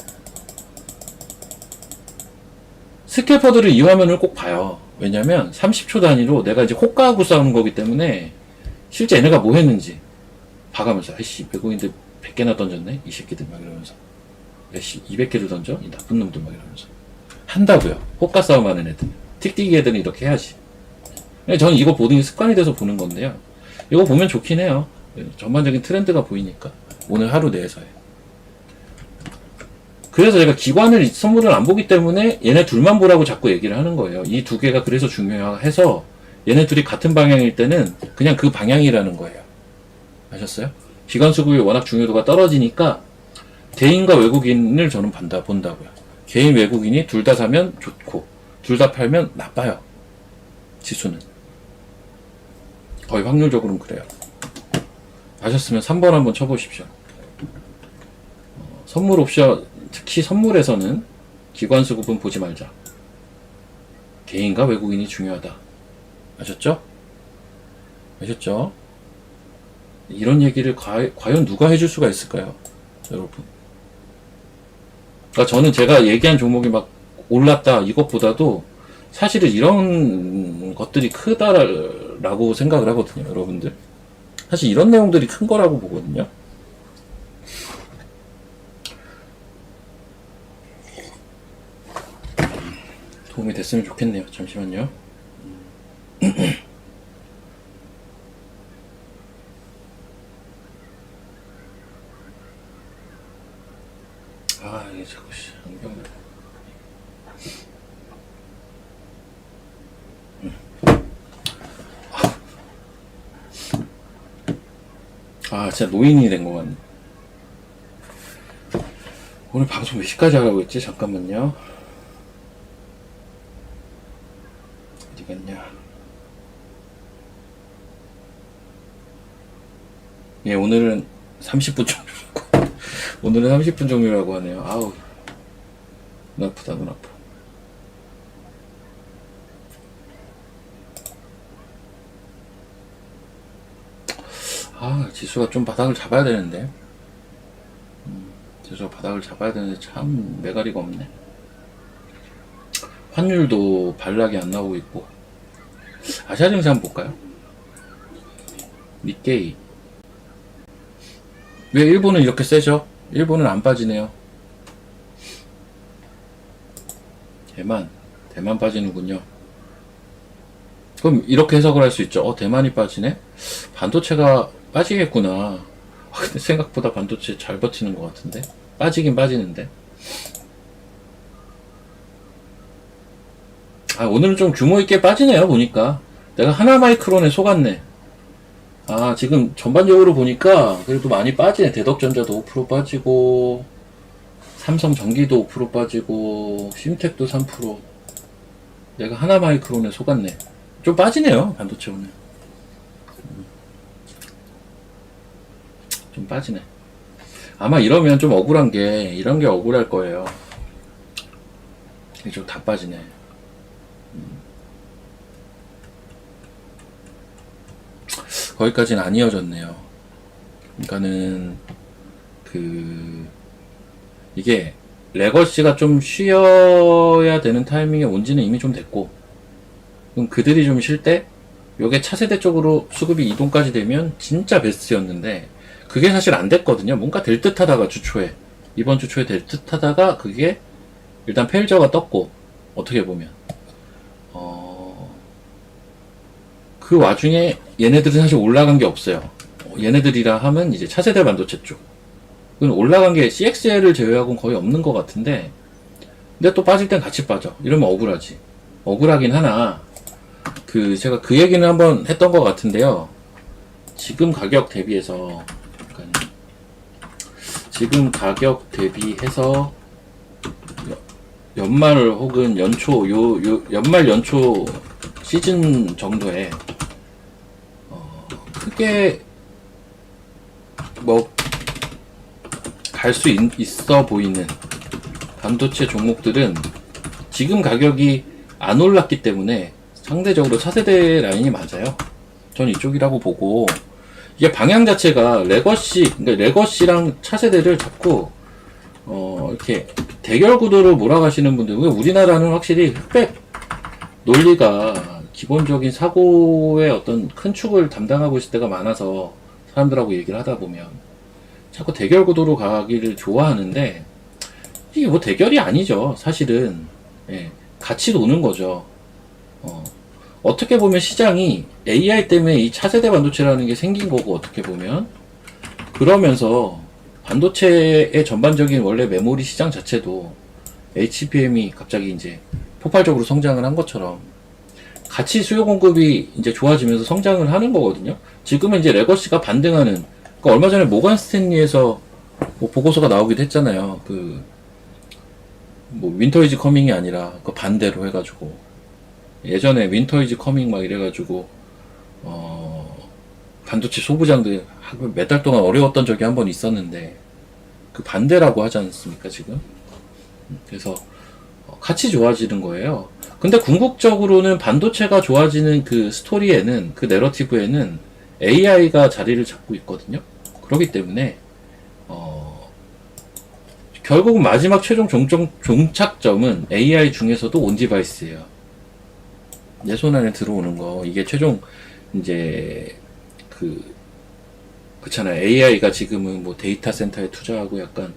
A: 스캘퍼들을 이 화면을 꼭 봐요. 왜냐면 30초 단위로 내가 이제 호가하고 싸우는 거기 때문에 실제 얘네가 뭐 했는지 봐가면서, 아이씨, 외국인들 100개나 던졌네? 이 새끼들 막 이러면서. 야씨, 200개를 던져? 이 나쁜 놈들 막 이러면서. 한다고요. 호가 싸움 하는 애들. 틱틱이 애들은 이렇게 해야지. 저는 이거 보는 게 습관이 돼서 보는 건데요. 이거 보면 좋긴 해요. 전반적인 트렌드가 보이니까. 오늘 하루 내에서요. 그래서 제가 기관을 선물을 안 보기 때문에 얘네 둘만 보라고 자꾸 얘기를 하는 거예요. 이 두 개가 그래서 중요해서 얘네 둘이 같은 방향일 때는 그냥 그 방향이라는 거예요. 아셨어요? 기관 수급이 워낙 중요도가 떨어지니까 개인과 외국인을 저는 본다고요. 개인 외국인이 둘 다 사면 좋고 둘 다 팔면 나빠요. 지수는. 거의 확률적으로는 그래요. 아셨으면 3번 한번 쳐보십시오. 선물 옵션, 특히 선물에서는 기관 수급은 보지 말자. 개인과 외국인이 중요하다. 아셨죠? 아셨죠? 이런 얘기를 과연 누가 해줄 수가 있을까요? 여러분. 그러니까 저는 제가 얘기한 종목이 막 올랐다 이것보다도 사실은 이런 것들이 크다라고 생각을 하거든요. 여러분들. 사실 이런 내용들이 큰 거라고 보거든요. 도움이 됐으면 좋겠네요. 잠시만요. 아, 이게 자꾸 안경을. 아, 진짜 노인이 된 것 같네. 오늘 방송 몇 시까지 하라고 했지? 잠깐만요. 어디 갔냐? 예, 오늘은 30분 종료라고. 오늘은 30분 종료라고 하네요. 아우, 눈 아프다, 눈 아파. 아, 지수가 좀 바닥을 잡아야 되는데. 지수가 바닥을 잡아야 되는데 참 매가리가 없네. 환율도 반락이 안 나오고 있고. 아시아 증시 한번 볼까요? 니케이. 왜 일본은 이렇게 세죠? 일본은 안 빠지네요. 대만 빠지는군요. 그럼 이렇게 해석을 할 수 있죠. 대만이 빠지네? 반도체가 빠지겠구나. 근데 생각보다 반도체 잘 버티는 것 같은데? 빠지긴 빠지는데. 아, 오늘은 좀 규모 있게 빠지네요, 보니까. 내가 하나마이크론에 속았네. 아, 지금 전반적으로 보니까 그래도 많이 빠지네. 대덕전자도 5% 빠지고, 삼성전기도 5% 빠지고, 심텍도 3%. 내가 하나마이크론에 속았네. 좀 빠지네요, 반도체 오늘. 좀 빠지네. 아마 이러면 좀 억울한 게, 이런 게 억울할 거예요. 이게 좀 다 빠지네. 거기까지는 안 이어졌네요. 그러니까는, 이게, 레거시가 좀 쉬어야 되는 타이밍에 온지는 이미 좀 됐고, 그럼 그들이 좀 쉴 때, 요게 차세대 쪽으로 수급이 이동까지 되면 진짜 베스트였는데, 그게 사실 안 됐거든요. 뭔가 될 듯 하다가 주초에, 이번 주 초에 될 듯 하다가 그게 일단 페일저가 떴고, 어떻게 보면. 그 와중에 얘네들은 사실 올라간 게 없어요. 얘네들이라 하면 이제 차세대 반도체 쪽. 그건 올라간 게 CXL을 제외하고는 거의 없는 것 같은데, 근데 또 빠질 땐 같이 빠져. 이러면 억울하지. 억울하긴 하나, 제가 그 얘기는 한번 했던 것 같은데요. 지금 가격 대비해서, 지금 가격 대비해서, 연말 혹은 연초, 연말 연초 시즌 정도에, 크게, 갈 수 있어 보이는 반도체 종목들은 지금 가격이 안 올랐기 때문에 상대적으로 차세대 라인이 맞아요. 전 이쪽이라고 보고, 이게 방향 자체가 그러니까 레거시랑 차세대를 자꾸 이렇게 대결 구도로 몰아가시는 분들, 우리나라는 확실히 흑백 논리가 기본적인 사고의 어떤 큰 축을 담당하고 있을 때가 많아서 사람들하고 얘기를 하다 보면 자꾸 대결 구도로 가기를 좋아하는데, 이게 뭐 대결이 아니죠. 사실은. 예, 같이 노는 거죠. 어떻게 보면 시장이 AI 때문에 이 차세대 반도체라는 게 생긴 거고, 어떻게 보면. 그러면서 반도체의 전반적인 원래 메모리 시장 자체도 HBM이 갑자기 이제 폭발적으로 성장을 한 것처럼 같이 수요 공급이 이제 좋아지면서 성장을 하는 거거든요. 지금은 이제 레거시가 반등하는, 그러니까 얼마 전에 모건 스탠리에서 뭐 보고서가 나오기도 했잖아요. 뭐 윈터 이즈 커밍이 아니라 그 반대로 해가지고, 예전에 윈터 이즈 커밍 막 이래가지고 반도체 소부장들 몇 달 동안 어려웠던 적이 한 번 있었는데, 그 반대라고 하지 않습니까 지금. 그래서 같이 좋아지는 거예요. 근데 궁극적으로는 반도체가 좋아지는 그 스토리에는, 그 내러티브에는 AI가 자리를 잡고 있거든요. 그렇기 때문에 결국은 마지막 최종 종착점은 AI 중에서도 온디바이스예요. 내 손 안에 들어오는 거, 이게 최종 이제 그렇잖아요. AI가 지금은 뭐 데이터 센터에 투자하고 약간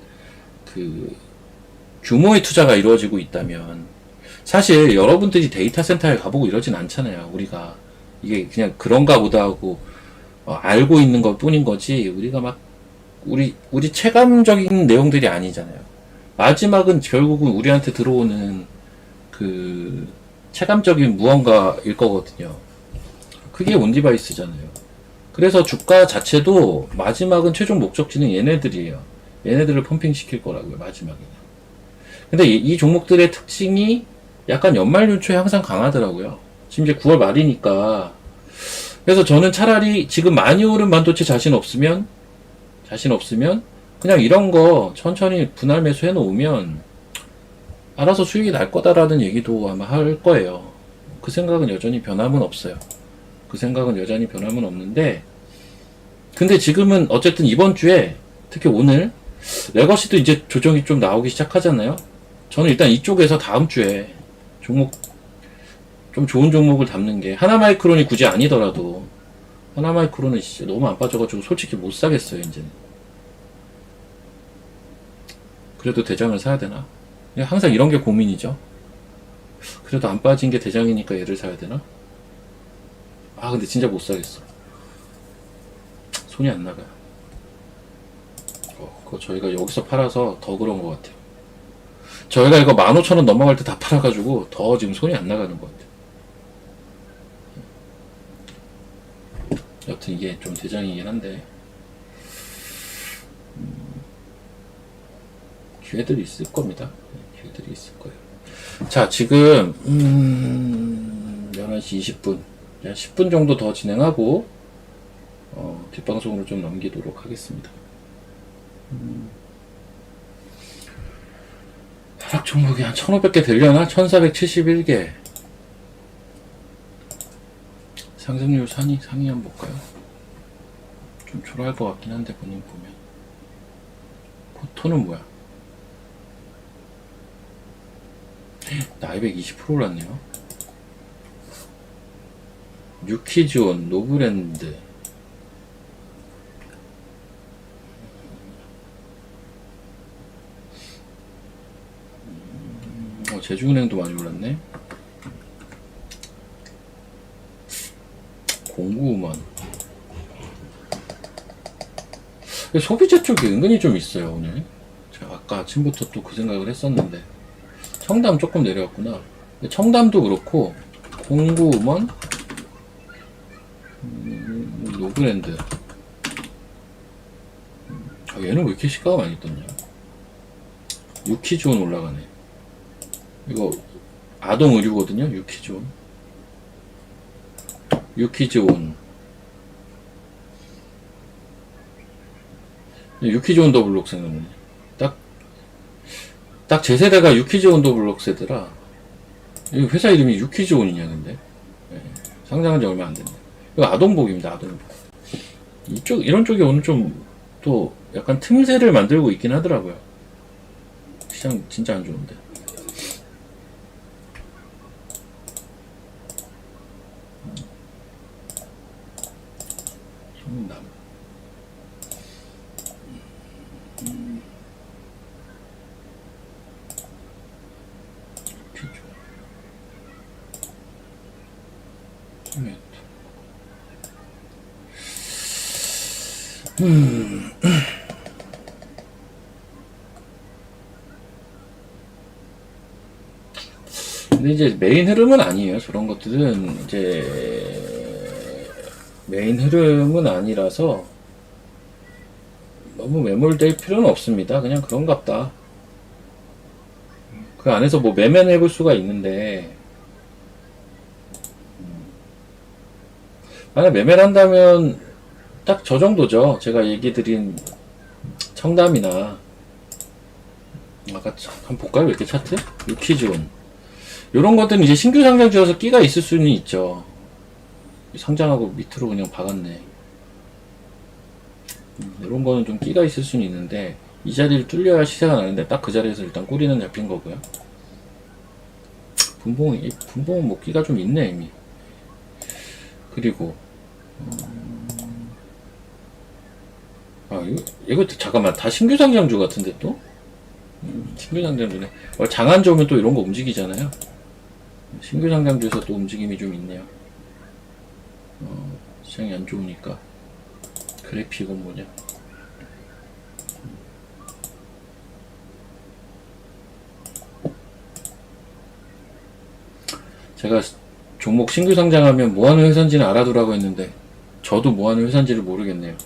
A: 그 규모의 투자가 이루어지고 있다면, 사실 여러분들이 데이터 센터에 가보고 이러진 않잖아요. 우리가 이게 그냥 그런가 보다 하고 알고 있는 것 뿐인 거지, 우리가 막 우리 체감적인 내용들이 아니잖아요. 마지막은 결국은 우리한테 들어오는 그 체감적인 무언가일 거거든요. 그게 온디바이스잖아요. 그래서 주가 자체도 마지막은 최종 목적지는 얘네들이에요. 얘네들을 펌핑 시킬 거라고요, 마지막에는. 근데 이 종목들의 특징이 약간 연말 연초에 항상 강하더라고요. 지금 이제 9월 말이니까. 그래서 저는 차라리 지금 많이 오른 반도체 자신 없으면 그냥 이런 거 천천히 분할 매수 해 놓으면 알아서 수익이 날 거다라는 얘기도 아마 할 거예요. 그 생각은 여전히 변함은 없어요. 그 생각은 여전히 변함은 없는데, 근데 지금은 어쨌든 이번 주에, 특히 오늘 레거시도 이제 조정이 좀 나오기 시작하잖아요. 저는 일단 이쪽에서 다음 주에 종목, 좀 좋은 종목을 담는 게, 하나마이크론이 굳이 아니더라도, 하나마이크론은 진짜 너무 안 빠져가지고 솔직히 못 사겠어요, 이제는. 그래도 대장을 사야 되나? 항상 이런 게 고민이죠. 그래도 안 빠진 게 대장이니까 얘를 사야 되나? 근데 진짜 못 사겠어. 손이 안 나가요. 그거 저희가 여기서 팔아서 더 그런 것 같아요. 저희가 이거 15,000원 넘어갈 때 다 팔아가지고 더 지금 손이 안 나가는 것 같아요. 여튼 이게 좀 대장이긴 한데, 기회들이 있을 겁니다. 기회들이 있을 거예요. 자, 지금 11시 20분 10분 정도 더 진행하고 뒷방송으로 좀 넘기도록 하겠습니다. 하락 종목이 한 1500개 되려나? 1471개. 상승률 상위 한번 볼까요? 좀 초라할 것 같긴 한데, 본인 보면. 포토는 뭐야? 나이백 20% 올랐네요. 뉴키즈온, 노브랜드. 제주은행도 많이 올랐네. 공구우먼. 소비재 쪽이 은근히 좀 있어요, 오늘. 제가 아까 아침부터 또 그 생각을 했었는데. 청담 조금 내려왔구나. 청담도 그렇고, 공구우먼, 노브랜드. 얘는 왜 이렇게 시가가 많이 떴냐? 유키즈온 올라가네. 이거 아동 의류거든요. 유키즈온. 유키즈온 더블록 생각나네. 딱 제 세대가 유키즈온 더블록 세대라. 이 회사 이름이 유키즈온이냐, 근데. 네, 상장한 지 얼마 안 됐네. 이거 아동복입니다, 아동복. 이런 쪽이 오늘 좀 또 약간 틈새를 만들고 있긴 하더라고요. 시장 진짜 안 좋은데. 남. 근데 이제 메인 흐름은 아니에요. 저런 것들은 이제 메인 흐름은 아니라서 너무 매몰될 필요는 없습니다. 그냥 그런갑다. 그 안에서 뭐 매매는 해볼 수가 있는데, 만약 매매를 한다면 딱 저 정도죠. 제가 얘기 드린 청담이나, 아까 한번 볼까요? 왜 이렇게 차트? 유키즈온. 요런 것들은 이제 신규 상장주여서 끼가 있을 수는 있죠. 상장하고 밑으로 그냥 박았네. 이런 거는 좀 끼가 있을 수는 있는데, 이 자리를 뚫려야 시세가 나는데 딱 그 자리에서 일단 꼬리는 잡힌 거고요. 분봉은 뭐 끼가 좀 있네 이미. 그리고 이거 잠깐만, 다 신규 상장주 같은데 또? 신규 상장주네. 장안 좋으면 또 이런 거 움직이잖아요. 신규 상장주에서 또 움직임이 좀 있네요. 시장이 안 좋으니까. 그래픽은 뭐냐? 제가 종목 신규 상장하면 뭐하는 회사인지는 알아두라고 했는데 저도 뭐하는 회사인지를 모르겠네요.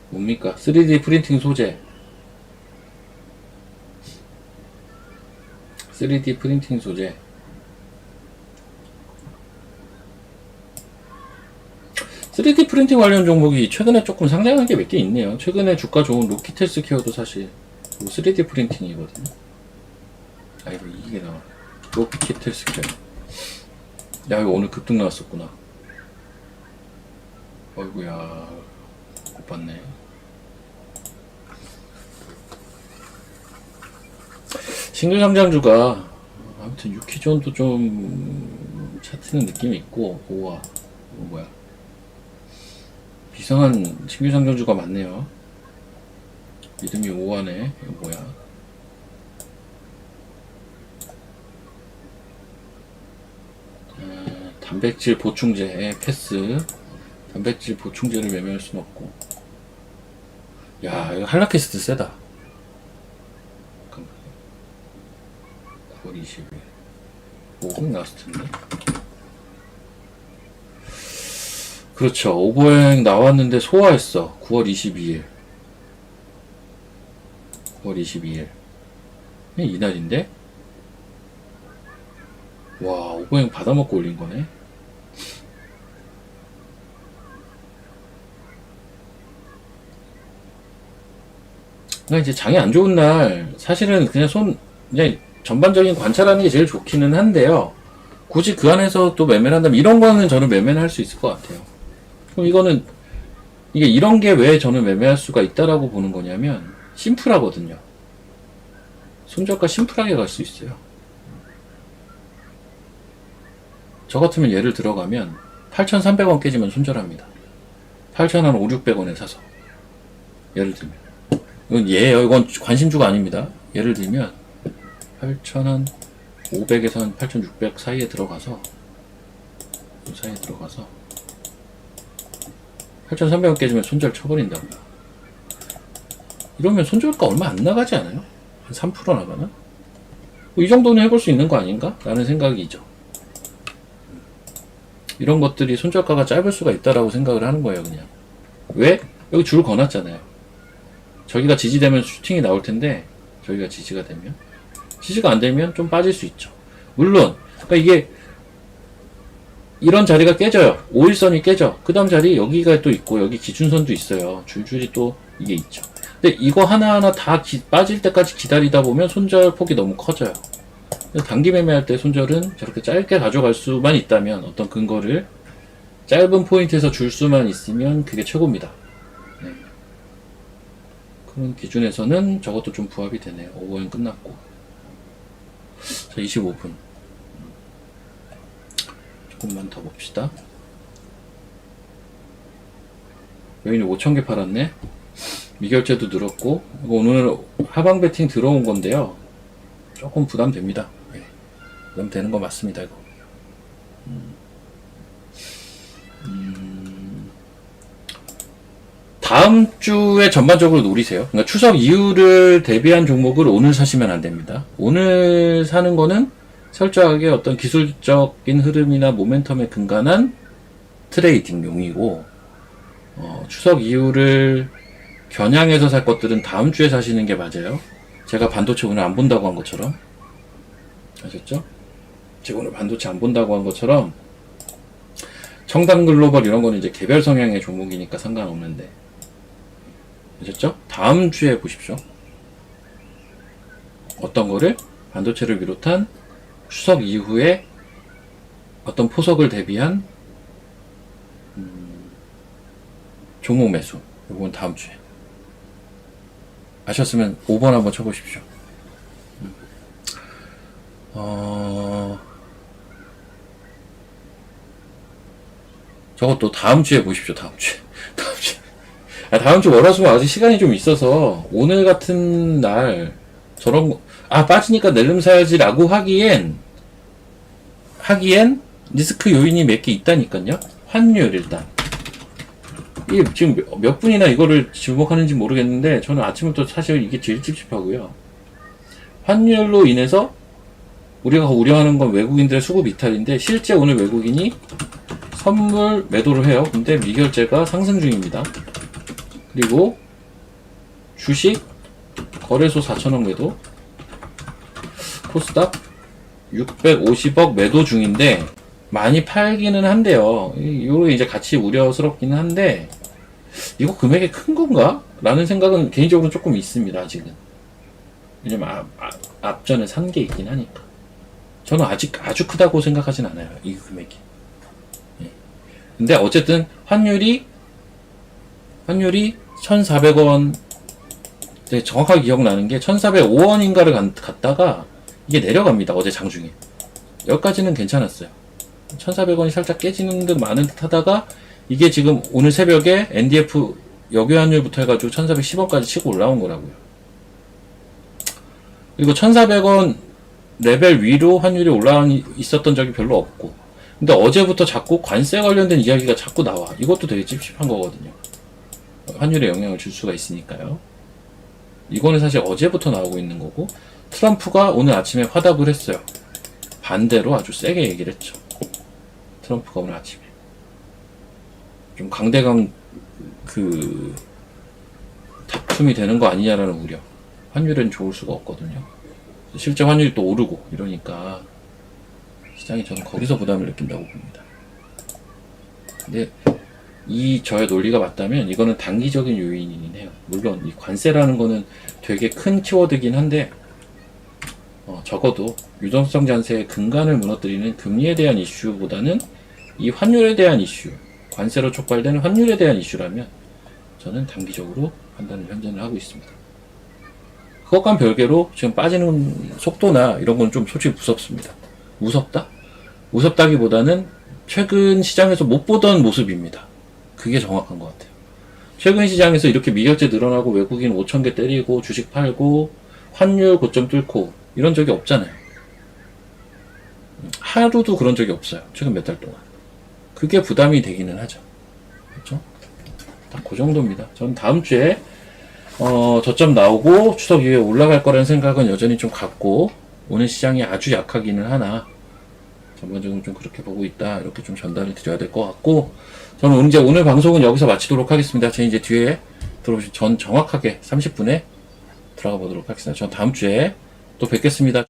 A: 뭡니까? 3D 프린팅 소재. 3D 프린팅 소재. 3D 프린팅 관련 종목이 최근에 조금 상장한 게 몇 개 있네요. 최근에 주가 좋은 로키텔스케어도 사실 3D 프린팅이거든요. 이거 이게 나와. 로키텔스케어. 야, 이거 오늘 급등 나왔었구나. 어이구야, 못 봤네. 신규 상장주가 아무튼 유키존도 좀 차트는 느낌이 있고, 오와 뭐야, 이상한 신규 상장주가 많네요. 믿음이 오하네. 이거 뭐야? 단백질 보충제 패스. 단백질 보충제를 매매할 순 없고. 야, 이거 한라캐스트 세다. 9월 20일 5분 나왔을 텐데. 그렇죠. 오버행 나왔는데 소화했어. 9월 22일 9월 22일 이날인데? 와, 오버행 받아먹고 올린 거네. 그러니까 이제 장이 안 좋은 날 사실은 그냥 그냥 전반적인 관찰하는 게 제일 좋기는 한데요. 굳이 그 안에서 또 매매를 한다면 이런 거는 저는 매매를 할 수 있을 것 같아요. 그럼 이게 이런 게 왜 저는 매매할 수가 있다라고 보는 거냐면 심플하거든요. 손절가 심플하게 갈 수 있어요. 저 같으면 예를 들어가면 8,300원 깨지면 손절합니다. 8,500-600원에 사서. 예를 들면. 이건 관심주가 아닙니다. 예를 들면 8,500에서 한 8,600 사이에 들어가서 8,300원 깨지면 손절 쳐버린다고요. 이러면 손절가 얼마 안 나가지 않아요? 한 3% 나가나? 이 정도는 해볼 수 있는 거 아닌가? 라는 생각이죠. 이런 것들이 손절가가 짧을 수가 있다라고 생각을 하는 거예요, 그냥. 왜? 여기 줄 거놨잖아요. 저기가 지지되면 슈팅이 나올 텐데, 저기가 지지가 되면. 지지가 안 되면 좀 빠질 수 있죠. 물론, 그러니까 이게, 이런 자리가 깨져요. 5일선이 깨져. 그 다음 자리 여기가 또 있고, 여기 기준선도 있어요. 줄줄이 또 이게 있죠. 근데 이거 하나하나 다 빠질 때까지 기다리다 보면 손절 폭이 너무 커져요. 단기 매매할 때 손절은 저렇게 짧게 가져갈 수만 있다면, 어떤 근거를 짧은 포인트에서 줄 수만 있으면 그게 최고입니다. 네. 그런 기준에서는 저것도 좀 부합이 되네요. 오버행 끝났고. 자, 25분. 조금만 더 봅시다. 여기는 5,000개 팔았네. 미결제도 늘었고, 이거 오늘 하방 배팅 들어온 건데요. 조금 부담됩니다. 네. 부담되는 거 맞습니다, 이거. 다음 주에 전반적으로 노리세요. 그러니까 추석 이후를 대비한 종목을 오늘 사시면 안 됩니다. 오늘 사는 거는 철저하게 어떤 기술적인 흐름이나 모멘텀에 근간한 트레이딩용이고, 추석 이후를 겨냥해서 살 것들은 다음 주에 사시는 게 맞아요. 제가 반도체 오늘 안 본다고 한 것처럼. 아셨죠? 제가 오늘 반도체 안 본다고 한 것처럼 청담 글로벌 이런 거는 이제 개별 성향의 종목이니까 상관없는데. 아셨죠? 다음 주에 보십시오. 어떤 거를 반도체를 비롯한 추석 이후에 어떤 포석을 대비한 종목 매수. 이건 다음 주에. 아셨으면 5번 한번 쳐보십시오. 저것도 다음 주에 보십시오. 다음 주에. 다음 주 월화수목 아직 시간이 좀 있어서 오늘 같은 날 저런 거, 빠지니까 내름 사야지라고 하기엔 리스크 요인이 몇 개 있다니까요. 환율 일단. 이게 지금 몇 분이나 이거를 주목하는지 모르겠는데 저는 아침부터 사실 이게 제일 찝찝하고요. 환율로 인해서 우리가 우려하는 건 외국인들의 수급 이탈인데 실제 오늘 외국인이 선물 매도를 해요. 근데 미결제가 상승 중입니다. 그리고 주식 거래소 4천억 매도, 코스닥 650억 매도 중인데 많이 팔기는 한데요. 이거 이제 같이 우려스럽기는 한데 이거 금액이 큰 건가? 라는 생각은 개인적으로 조금 있습니다. 아직은. 왜냐면 앞전에 산 게 있긴 하니까. 저는 아직 아주 크다고 생각하진 않아요. 이 금액이. 예. 근데 어쨌든 환율이 1,400원, 정확하게 기억나는 게 1,405원인가를 갔다가 이게 내려갑니다. 어제 장중에. 여기까지는 괜찮았어요. 1,400원이 살짝 깨지는 듯 마는 듯 하다가 이게 지금 오늘 새벽에 NDF 역외환율부터 해가지고 1,410원까지 치고 올라온 거라고요. 그리고 1,400원 레벨 위로 환율이 올라와 있었던 적이 별로 없고, 근데 어제부터 자꾸 관세 관련된 이야기가 자꾸 나와. 이것도 되게 찝찝한 거거든요. 환율에 영향을 줄 수가 있으니까요. 이거는 사실 어제부터 나오고 있는 거고, 트럼프가 오늘 아침에 화답을 했어요. 반대로 아주 세게 얘기를 했죠. 트럼프가 오늘 아침에 좀 강대강 다툼이 되는 거 아니냐라는 우려. 환율은 좋을 수가 없거든요. 실제 환율이 또 오르고 이러니까 시장이 저는 거기서 부담을 느낀다고 봅니다. 근데 저의 논리가 맞다면 이거는 단기적인 요인이긴 해요. 물론 이 관세라는 거는 되게 큰 키워드긴 한데 적어도 유동성 잔세의 근간을 무너뜨리는 금리에 대한 이슈보다는 이 환율에 대한 이슈, 관세로 촉발되는 환율에 대한 이슈라면 저는 단기적으로 판단을 현재는 하고 있습니다. 그것과는 별개로 지금 빠지는 속도나 이런 건 좀 솔직히 무섭습니다. 무섭다? 무섭다기보다는 최근 시장에서 못 보던 모습입니다. 그게 정확한 것 같아요. 최근 시장에서 이렇게 미결제 늘어나고 외국인 5,000개 때리고 주식 팔고 환율 고점 뚫고 이런 적이 없잖아요. 하루도 그런 적이 없어요. 최근 몇 달 동안. 그게 부담이 되기는 하죠. 그렇죠? 딱 그 정도입니다. 전 다음 주에 저점 나오고 추석 이후에 올라갈 거라는 생각은 여전히 좀 갖고, 오늘 시장이 아주 약하기는 하나 전반적으로 좀 그렇게 보고 있다, 이렇게 좀 전달을 드려야 될 것 같고, 저는 이제 오늘 방송은 여기서 마치도록 하겠습니다. 제가 이제 뒤에 들어오신 전 정확하게 30분에 들어가 보도록 하겠습니다. 전 다음 주에 또 뵙겠습니다.